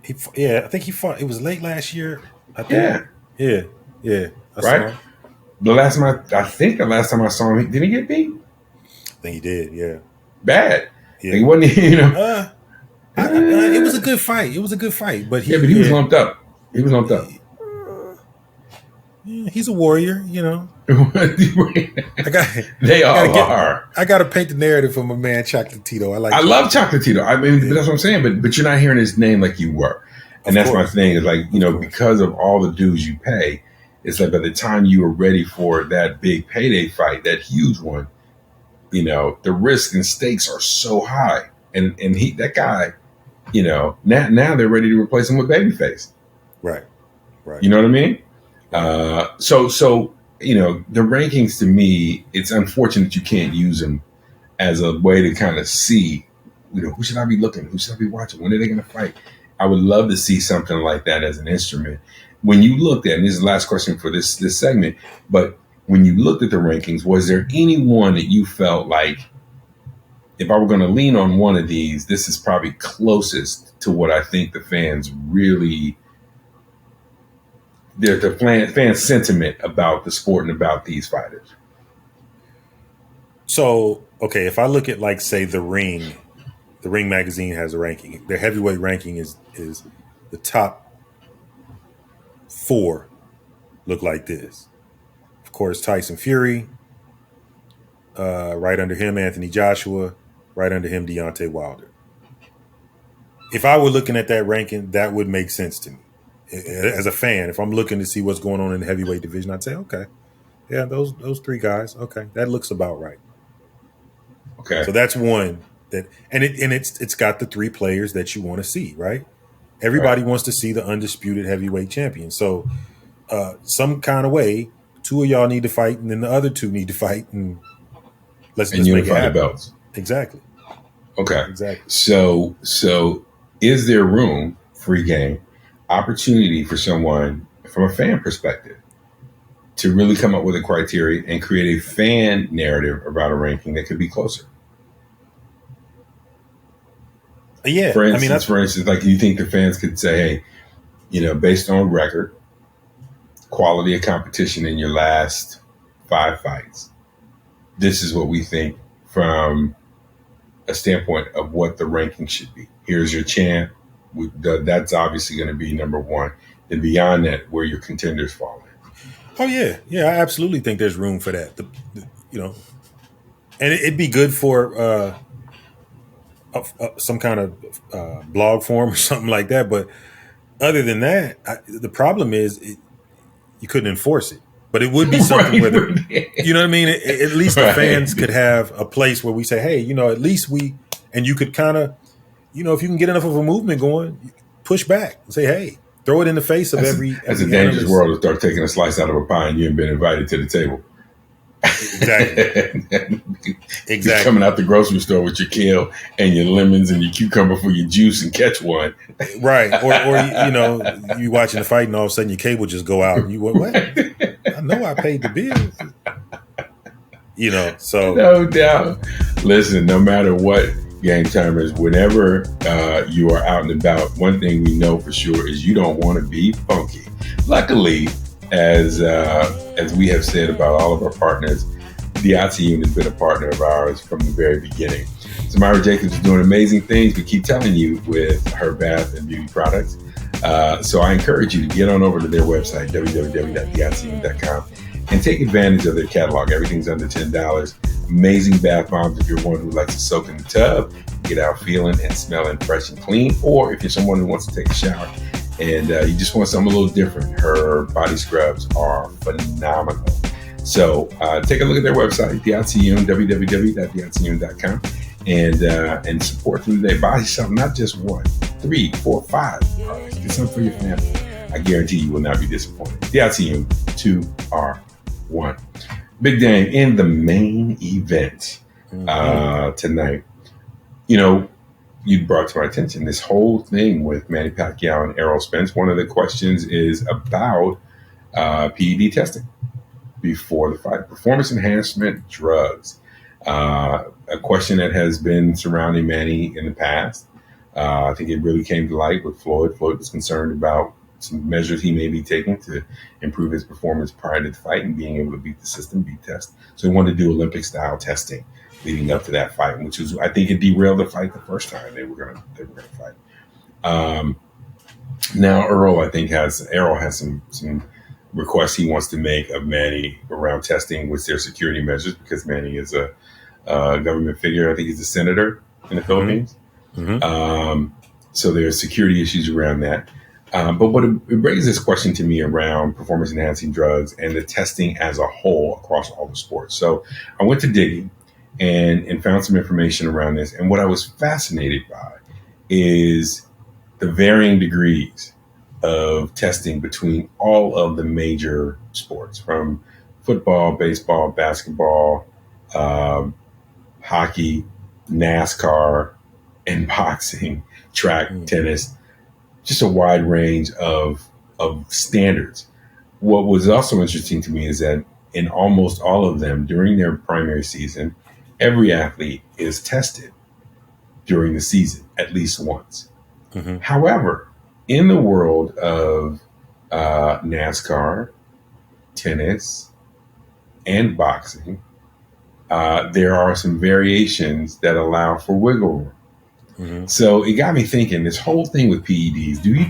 I think he fought. It was late last year. I think. Yeah. Right. The last time I saw him, did he get beat? I think he did. Yeah. Bad. Yeah. He wasn't. It was a good fight. But he was lumped up. He was lumped up. He's a warrior. They all are. I got to paint the narrative for my man Chocolatito. I love Chocolatito. I mean, that's what I'm saying. But you're not hearing his name like you were, and that's my thing. Is like because of all the dues you pay, it's like by the time you are ready for that big payday fight, that huge one, the risk and stakes are so high, and that guy, now they're ready to replace him with Babyface. Right. You know what I mean? So the rankings, to me, it's unfortunate you can't use them as a way to kind of see, who should I be looking? Who should I be watching? When are they going to fight? I would love to see something like that as an instrument. When you looked at, and this is the last question for this segment, but when you looked at the rankings, was there anyone that you felt like, if I were going to lean on one of these, this is probably closest to what I think the fans really, the fan sentiment about the sport and about these fighters? So, okay, if I look at, like, say, The Ring magazine has a ranking. Their heavyweight ranking is the top 4 look like this. Of course, Tyson Fury. Right under him, Anthony Joshua. Right under him, Deontay Wilder. If I were looking at that ranking, that would make sense to me. As a fan, if I'm looking to see what's going on in the heavyweight division, I'd say, okay, yeah, those 3 guys, okay, that looks about right. Okay, so that's one that, and it's got the 3 players that you want to see, right? Everybody wants to see the undisputed heavyweight champion. So, some kind of way, 2 of y'all need to fight, and then the other 2 need to fight, and let's make it happen. The belts. Exactly. Okay. Exactly. So is there room, free game, opportunity for someone from a fan perspective to really come up with a criteria and create a fan narrative about a ranking that could be closer? Yeah. For instance, like, you think the fans could say, hey, based on record, quality of competition in your last 5 fights, this is what we think from a standpoint of what the ranking should be. Here's your champ. That's obviously going to be number 1. Then beyond that, where your contenders fall in. Oh yeah, I absolutely think there's room for that. And it'd be good for some kind of blog form or something like that. But other than that, the problem is you couldn't enforce it. But it would be something where you know what I mean? At least the fans could have a place where we say, hey, at least and you could kind of, if you can get enough of a movement going, push back and say, hey, throw it in the face of every. That's a dangerous world to start taking a slice out of a pie and you haven't been invited to the table. Exactly. You're coming out the grocery store with your kale and your lemons and your cucumber for your juice and catch one. Right. Or you watching the fight and all of a sudden your cable just go out and you went, what? I know I paid the bill. So No doubt. Listen, no matter what, game timers, whenever you are out and about, one thing we know for sure is you don't want to be funky. Luckily, as we have said about all of our partners, the DAPTIME has been a partner of ours from the very beginning. Samira Jacobs is doing amazing things. We keep telling you with her bath and beauty products. So I encourage you to get on over to their website, www.theaptime.com, and take advantage of their catalog. Everything's under $10. Amazing bath bombs if you're one who likes to soak in the tub, get out feeling and smelling fresh and clean, or if you're someone who wants to take a shower and you just want something a little different, her body scrubs are phenomenal. So take a look at their website, DAPTIME, www.theaptime.com, and support them today. Buy something, not just 1, 3, 4, 5 products. Get something for your family. I guarantee you will not be disappointed. DAPTIME 2R1. Big Dame, in the main event tonight, you brought to my attention this whole thing with Manny Pacquiao and Errol Spence. One of the questions is about PED testing before the fight. Performance enhancement drugs. A question that has been surrounding Manny in the past. I think it really came to light with Floyd. Floyd was concerned about some measures he may be taking to improve his performance prior to the fight and being able to beat the system, beat test. So he wanted to do Olympic-style testing leading up to that fight, which was, I think, it derailed the fight the first time they were going to fight. Now Errol, I think, has some requests he wants to make of Manny around testing with their security measures, because Manny is a government figure. I think he's a senator in the Philippines. Mm-hmm. So there's security issues around that. But what it raises this question to me around performance enhancing drugs and the testing as a whole across all the sports. So I went to digging and found some information around this. And what I was fascinated by is the varying degrees of testing between all of the major sports, from football, baseball, basketball, hockey, NASCAR, and boxing, track, tennis. Just a wide range of standards. What was also interesting to me is that in almost all of them, during their primary season, every athlete is tested during the season at least once. Mm-hmm. However, in the world of NASCAR, tennis, and boxing, there are some variations that allow for wiggle room. Mm-hmm. So it got me thinking, this whole thing with PEDs, do you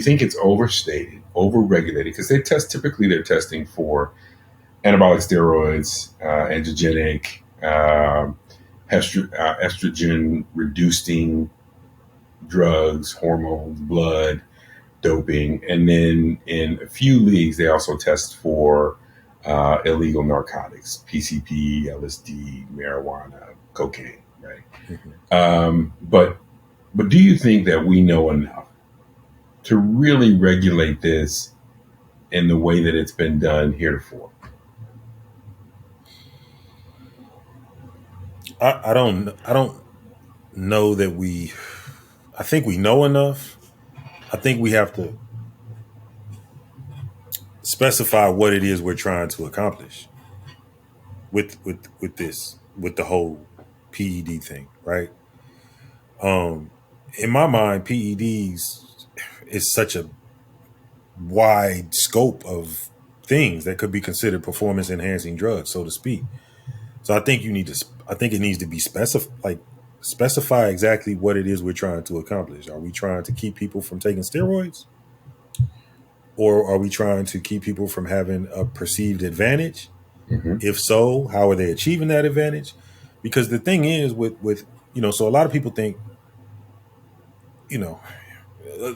think it's overstated, overregulated? Because typically they're testing for anabolic steroids, androgenic, estrogen reducing drugs, hormones, blood, doping. And then in a few leagues, they also test for illegal narcotics, PCP, LSD, marijuana, cocaine. Right. Mm-hmm. But do you think that we know enough to really regulate this in the way that it's been done heretofore? I don't know that I think we know enough. I think we have to specify what it is we're trying to accomplish with the whole PED thing, right? In my mind, PEDs is such a wide scope of things that could be considered performance enhancing drugs, so to speak. So I think it needs to be specify exactly what it is we're trying to accomplish. Are we trying to keep people from taking steroids? Or are we trying to keep people from having a perceived advantage? Mm-hmm. If so, how are they achieving that advantage? Because the thing is with so a lot of people think,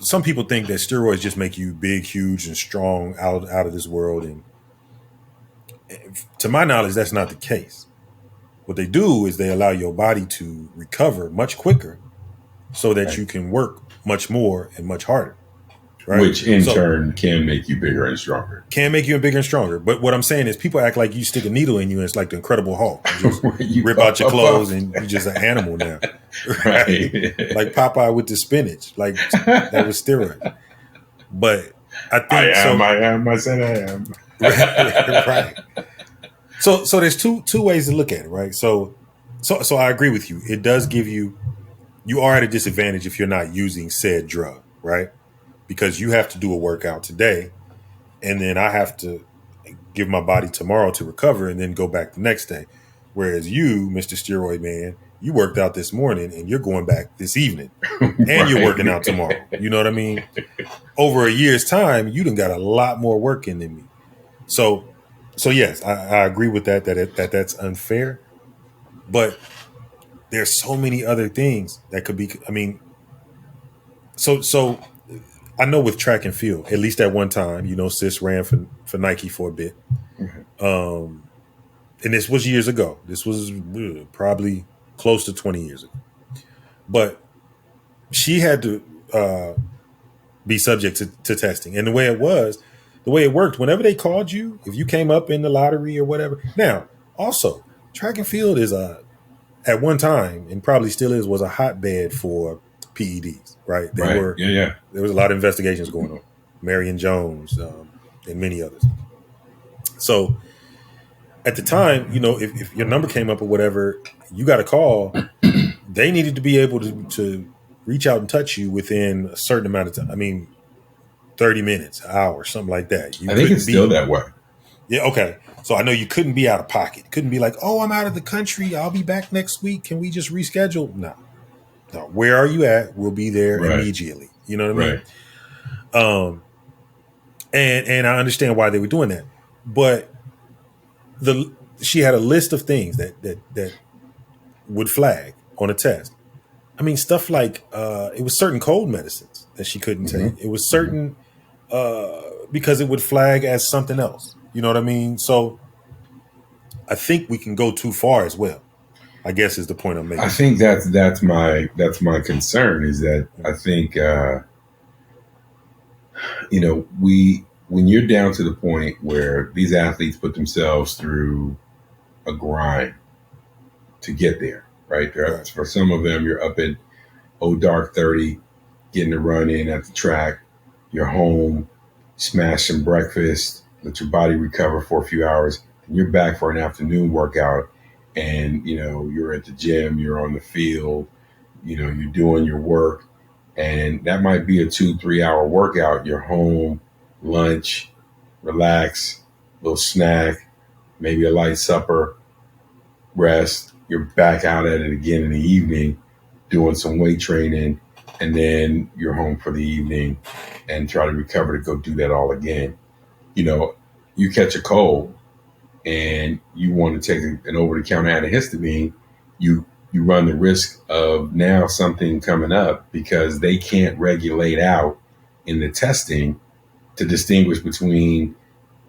some people think that steroids just make you big, huge, and strong, out of this world. And to my knowledge, that's not the case. What they do is they allow your body to recover much quicker so that you can work much more and much harder. right? Which in turn can make you bigger and stronger. Can make you bigger and stronger. But what I'm saying is people act like you stick a needle in you and it's like the Incredible Hulk. You just rip out your clothes and you're just an animal now. Right? Like Popeye with the spinach. Like that was steroid. But I think I said I am. Right. So there's two ways to look at it, right? So I agree with you. It does give you are at a disadvantage if you're not using said drug, right? Because you have to do a workout today, and then I have to give my body tomorrow to recover and then go back the next day. Whereas you, Mr. Steroid Man, you worked out this morning and you're going back this evening and right. You're working out tomorrow. You know what I mean? Over a year's time, you done got a lot more work in than me. So yes, I agree with that's unfair, but there's so many other things that could be, I mean, so I know with track and field, at least at one time, Sis ran for Nike for a bit. Mm-hmm. And this was years ago. This was probably close to 20 years ago. But she had to be subject to testing. And the way it worked, whenever they called you, if you came up in the lottery or whatever. Now, also, track and field is at one time, and probably still is, was a hotbed for PEDs, right? There was a lot of investigations going on. Marion Jones and many others. So at the time, if your number came up or whatever, you got a call, they needed to be able to reach out and touch you within a certain amount of time. I mean, 30 minutes, an hour, something like that. I think it's still that way. Yeah, okay. So I know you couldn't be out of pocket. Couldn't be like, oh, I'm out of the country. I'll be back next week. Can we just reschedule? No. Where are you at? We'll be there immediately. You know what I mean? And I understand why they were doing that. But she had a list of things that would flag on a test. I mean, stuff like it was certain cold medicines that she couldn't take. It was certain because it would flag as something else. You know what I mean? So I think we can go too far as well, I guess is the point I'm making. I think that's my concern is that I think when you're down to the point where these athletes put themselves through a grind to get there, right? For some of them, you're up at dark 30, getting a run in at the track. You're home, smash some breakfast, let your body recover for a few hours, and you're back for an afternoon workout. And, you're at the gym, you're on the field, you're doing your work. And that might be a 2-3 hour workout. You're home, lunch, relax, little snack, maybe a light supper, rest. You're back out at it again in the evening, doing some weight training, and then you're home for the evening and try to recover to go do that all again. You catch a cold and you want to take an over-the-counter antihistamine, you run the risk of now something coming up because they can't regulate out in the testing to distinguish between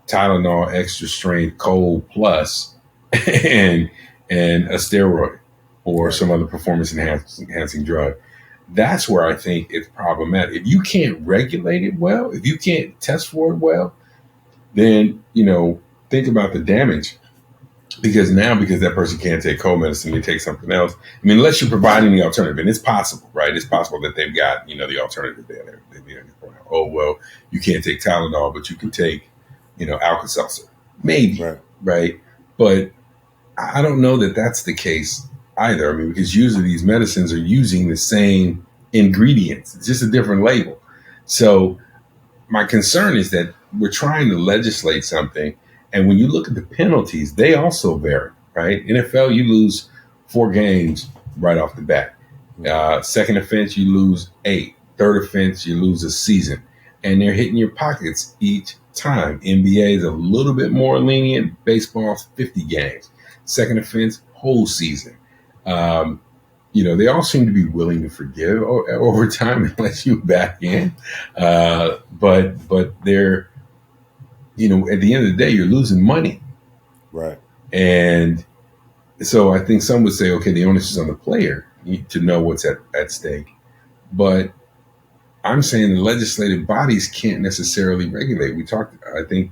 Tylenol extra strength cold plus and a steroid or some other performance enhancing drug. That's where I think it's problematic. If you can't regulate it well, if you can't test for it well, then, think about the damage. Because that person can't take cold medicine, they take something else. I mean, unless you're providing the alternative, and it's possible, right? It's possible that they've got, the alternative there. Oh, well, you can't take Tylenol, but you can take, Alka-Seltzer. Maybe, right? But I don't know that that's the case either. I mean, because usually these medicines are using the same ingredients. It's just a different label. So my concern is that we're trying to legislate something. And when you look at the penalties, they also vary, right? NFL, you lose 4 games right off the bat. Second offense, you lose 8. Third offense, you lose a season. And they're hitting your pockets each time. NBA is a little bit more lenient. Baseball's 50 games. Second offense, whole season. They all seem to be willing to forgive over time and let you back in. But they're, at the end of the day, you're losing money. Right. And so I think some would say, okay, the onus is on the player to know what's at stake. But I'm saying the legislative bodies can't necessarily regulate. We talked, I think,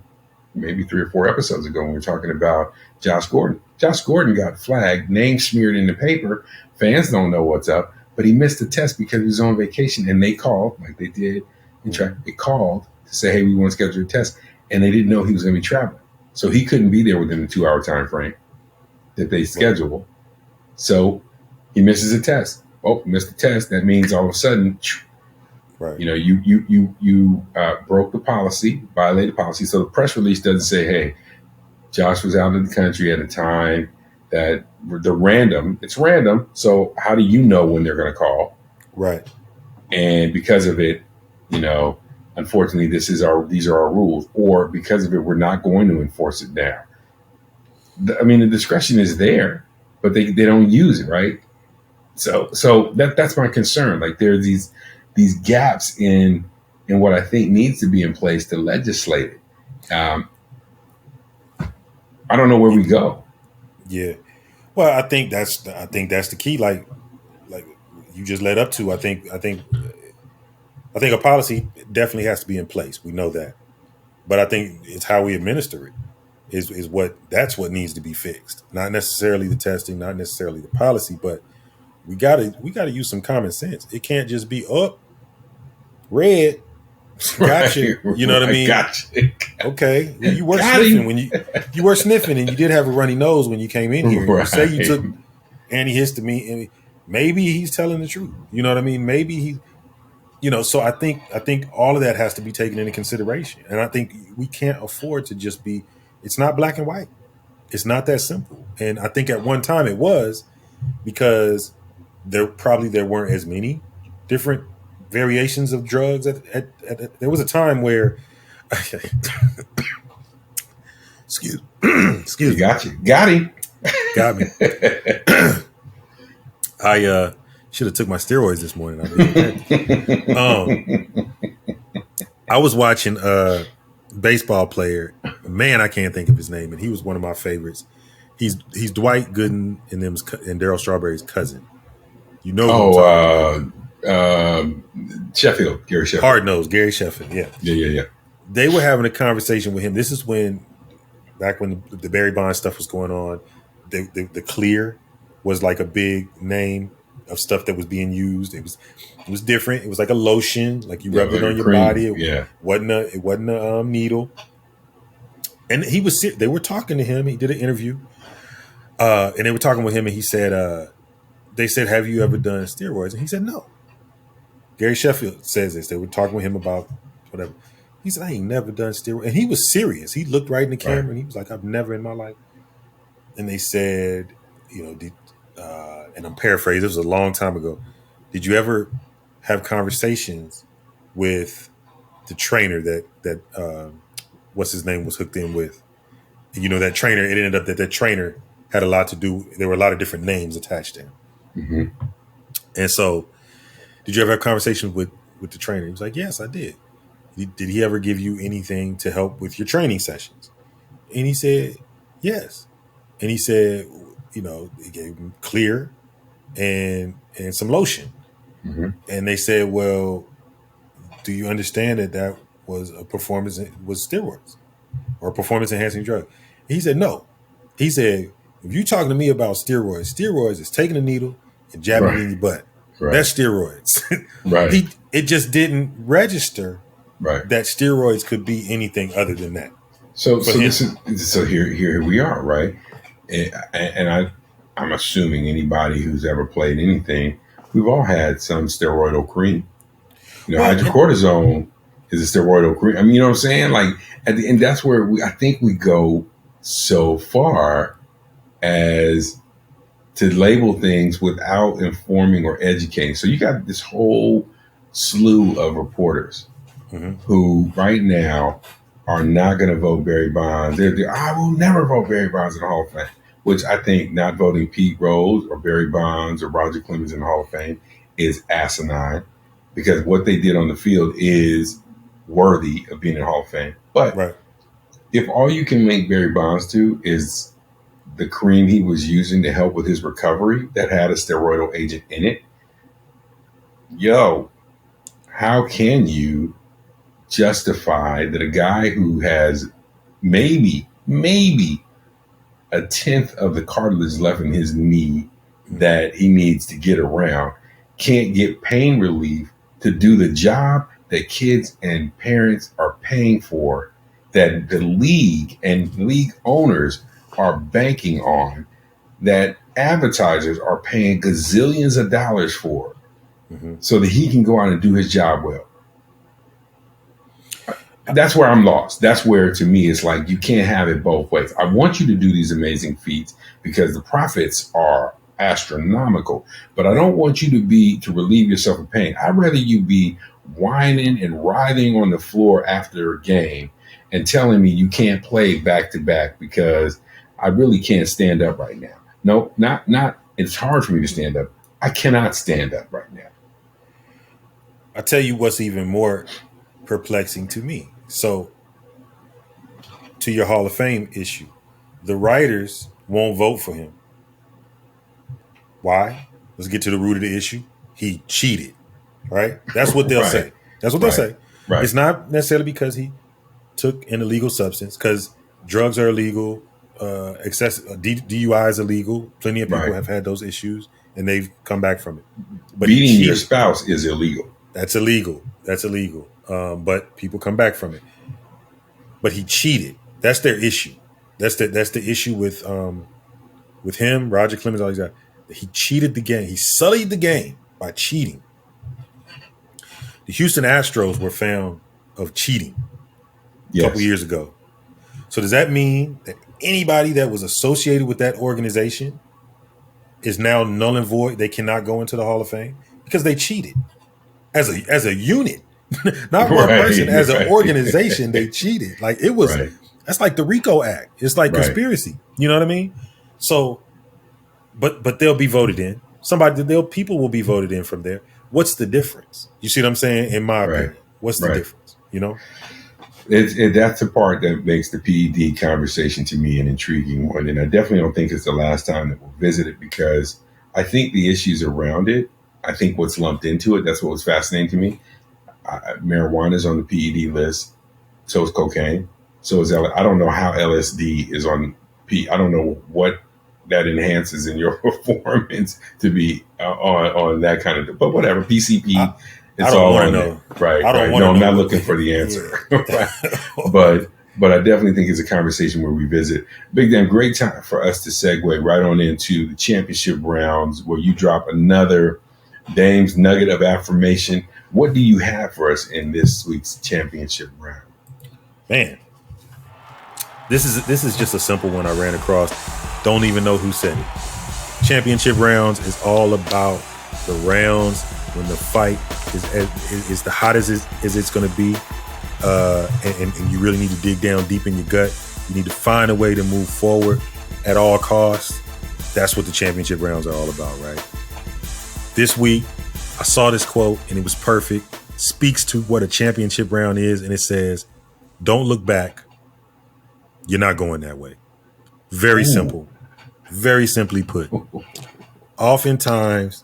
maybe 3 or 4 episodes ago when we were talking about Josh Gordon. Josh Gordon got flagged, name smeared in the paper. Fans don't know what's up, but he missed the test because he was on vacation, and they called, like they did in track. They called to say, "Hey, we want to schedule a test," and they didn't know he was going to be traveling, so he couldn't be there within the 2-hour time frame that they scheduled. So he misses a test. Oh, missed the test. That means all of a sudden, Right. you know, you broke the policy, violated policy. So the press release doesn't say, "Hey, Josh was out of the country at a time that it's random. So how do you know when they're going to call?" Right. And because of it, unfortunately, these are our rules. Or because of it, we're not going to enforce it now. The discretion is there, but they don't use it, right? So that's my concern. Like there are these gaps in what I think needs to be in place to legislate it. I don't know where we go. Yeah. Well, I think that's the key. Like you just led up to. I think a policy definitely has to be in place. We know that, but I think it's how we administer it is what needs to be fixed. Not necessarily the testing, not necessarily the policy, but we gotta use some common sense. It can't just be red. Gotcha. Right, you know what I mean? Gotcha. Okay. Well, you were sniffing when you were sniffing, and you did have a runny nose when you came in here. Right. You say you took antihistamine, and maybe he's telling the truth. You know what I mean? Maybe he, So I think all of that has to be taken into consideration, and I think we can't afford to just be. It's not black and white. It's not that simple. And I think at one time it was, because there weren't as many different variations of drugs. There was a time where, excuse me. Got him. Got me. I should have took my steroids this morning. I was watching a baseball player. Man, I can't think of his name, and he was one of my favorites. He's Dwight Gooden and Darryl Strawberry's cousin. You know? Sheffield, Gary Sheffield. Hard nose, Gary Sheffield. Yeah. Yeah. They were having a conversation with him. This is back when the Barry Bonds stuff was going on. The Clear was like a big name of stuff that was being used. It was different. It was like a lotion, like you rubbed it on your body. It wasn't a needle. And they were talking to him. He did an interview, and they were talking with him, and he said, they said, "Have you ever done steroids?" And he said, "No." Gary Sheffield says this. They were talking with him about whatever. He said, "I ain't never done steroids." And he was serious. He looked right in the camera, and he was like, "I've never in my life." And they said, and I'm paraphrasing, this was a long time ago, "Did you ever have conversations with the trainer that what's his name was hooked in with?" And, that trainer, it ended up that trainer had a lot to do. There were a lot of different names attached to him. Mm-hmm. And so, did you ever have conversations with the trainer? He was like, "Yes, I did." Did he ever give you anything to help with your training sessions? And he said, "Yes." And he said, he gave him Clear and some lotion. Mm-hmm. And they said, "Well, do you understand that was was steroids or a performance enhancing drug?" And he said, "No." He said, "If you're talking to me about steroids is taking a needle and jabbing it in your butt. Right. That's steroids." Right. It just didn't register that steroids could be anything other than that. So here we are, right? And I'm assuming anybody who's ever played anything, we've all had some steroidal cream. Hydrocortisone is a steroidal cream. I mean, you know what I'm saying? Like at the end, that's where I think we go so far as to label things without informing or educating. So you got this whole slew of reporters who right now are not going to vote Barry Bonds. I will never vote Barry Bonds in the Hall of Fame, which I think not voting Pete Rose or Barry Bonds or Roger Clemens in the Hall of Fame is asinine, because what they did on the field is worthy of being in the Hall of Fame. But if all you can link Barry Bonds to is the cream he was using to help with his recovery that had a steroidal agent in it, how can you justify that a guy who has maybe a tenth of the cartilage left in his knee that he needs to get around can't get pain relief to do the job that kids and parents are paying for, that the league and league owners are banking on, that advertisers are paying gazillions of dollars for, so that he can go out and do his job well? That's where I'm lost. That's where, to me, it's like you can't have it both ways. I want you to do these amazing feats because the profits are astronomical, but I don't want you to relieve yourself of pain. I'd rather you be whining and writhing on the floor after a game and telling me you can't play back to back because I really can't stand up right now. No, not. It's hard for me to stand up. I cannot stand up right now. I'll tell you what's even more perplexing to me. So, to your Hall of Fame issue, the writers won't vote for him. Why? Let's get to the root of the issue. He cheated, right? That's what they'll Right. say. That's what they'll say. Right. It's not necessarily because he took an illegal substance, because drugs are illegal, DUI is illegal. Plenty of people Right. have had those issues, and they've come back from it. But Beating your spouse is illegal. That's illegal. But people come back from it. But he cheated. That's their issue. That's the issue with him, Roger Clemens, all these guys. He cheated the game. He sullied the game by cheating. The Houston Astros were found of cheating a couple years ago. So does that mean that anybody that was associated with that organization is now null and void? They cannot go into the Hall of Fame because they cheated as a unit, not one person. As an organization, they cheated. Like it was. That's like the RICO Act. It's like conspiracy. You know what I mean? So, but they'll be voted in. People will be voted in from there. What's the difference? You see what I'm saying? In my opinion, what's the difference? You know, that's the part that makes the PED conversation to me an intriguing one, and I definitely don't think it's the last time that we'll visit it because I think the issues around it. I think what's lumped into it. That's what was fascinating to me. Marijuana is on the PED list. So is cocaine. So is I don't know how LSD is on P. I don't know what that enhances in your performance to be on that kind of. But whatever, PCP. It's all on there. Right. No, I'm not looking for the answer. Right. But I definitely think it's a conversation where we visit. Big damn great time for us to segue right on into the championship rounds where you drop another Dame's nugget of affirmation. What do you have for us in this week's championship round? Man, this is just a simple one I ran across. Don't even know who said it. Championship rounds is all about the rounds when the fight is the hottest as it's going to be, and you really need to dig down deep in your gut. You need to find a way to move forward at all costs. That's what the championship rounds are all about, right? This week, I saw this quote and it was perfect. Speaks to what a championship round is, and it says, "Don't look back. You're not going that way." Very simple. Very simply put. Oftentimes,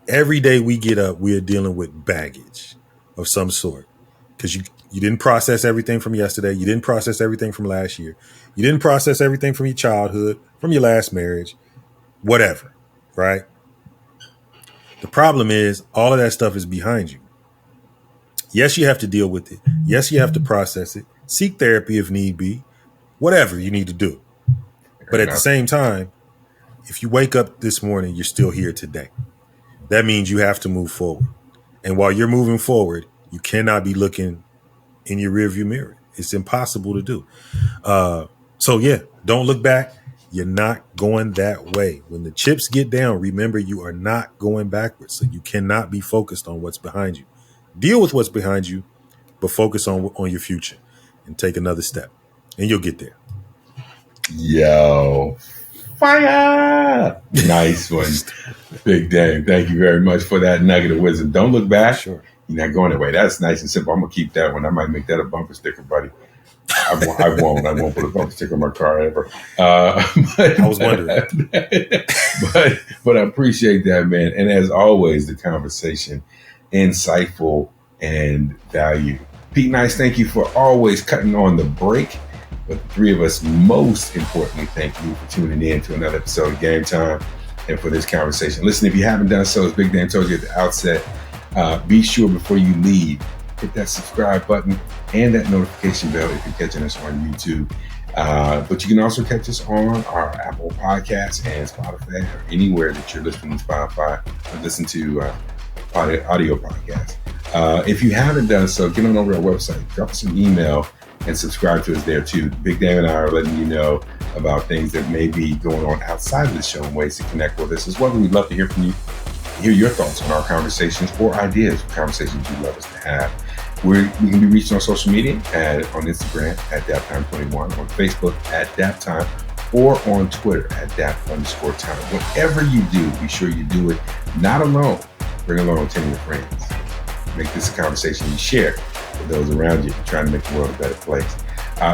every day we get up, we are dealing with baggage of some sort. Because you didn't process everything from yesterday. You didn't process everything from last year. You didn't process everything from your childhood, from your last marriage, whatever, right? The problem is all of that stuff is behind you. Yes, you have to deal with it. Yes, you have to process it. Seek therapy if need be. Whatever you need to do. But at the same time, if you wake up this morning, you're still here today. That means you have to move forward. And while you're moving forward, you cannot be looking in your rearview mirror. It's impossible to do. So yeah, don't look back. You're not going that way. When the chips get down, remember you are not going backwards. So you cannot be focused on what's behind you. Deal with what's behind you, but focus on your future and take another step, and you'll get there. Yo, fire! Nice one, Big Dame. Thank you very much for that nugget of wisdom. Don't look back. Sure. You're not going away. That's nice and simple. I'm gonna keep that one. I might make that a bumper sticker, buddy. I won't put a bumper sticker on my car ever. But, I was wondering. but I appreciate that, man. And as always, the conversation insightful, and value. Pete Nice, thank you for always cutting on the break. But the three of us, most importantly, thank you for tuning in to another episode of Game Time and for this conversation. Listen, if you haven't done so, as Big Dan told you at the outset, be sure before you leave, hit that subscribe button and that notification bell if you're catching us on YouTube. But you can also catch us on our Apple Podcasts and Spotify, or anywhere that you're listening to Spotify or listen to audio podcasts. If you haven't done so, get on over to our website, drop us an email, and subscribe to us there too. Big Dan and I are letting you know about things that may be going on outside of the show and ways to connect with us as well. We'd love to hear from you, hear your thoughts on our conversations or ideas for conversations you'd love us to have. We can be reached on social media on Instagram at DAPTIME21, on Facebook at DAPTIME, or on Twitter at DAP_time. Whatever you do, be sure you do it not alone. Bring along 10 of your friends. Make this a conversation you share with those around you, trying to make the world a better place.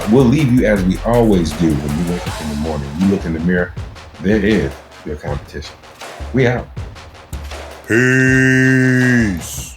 We'll leave you as we always do when you wake up in the morning. You look in the mirror, there is your competition. We out. Peace.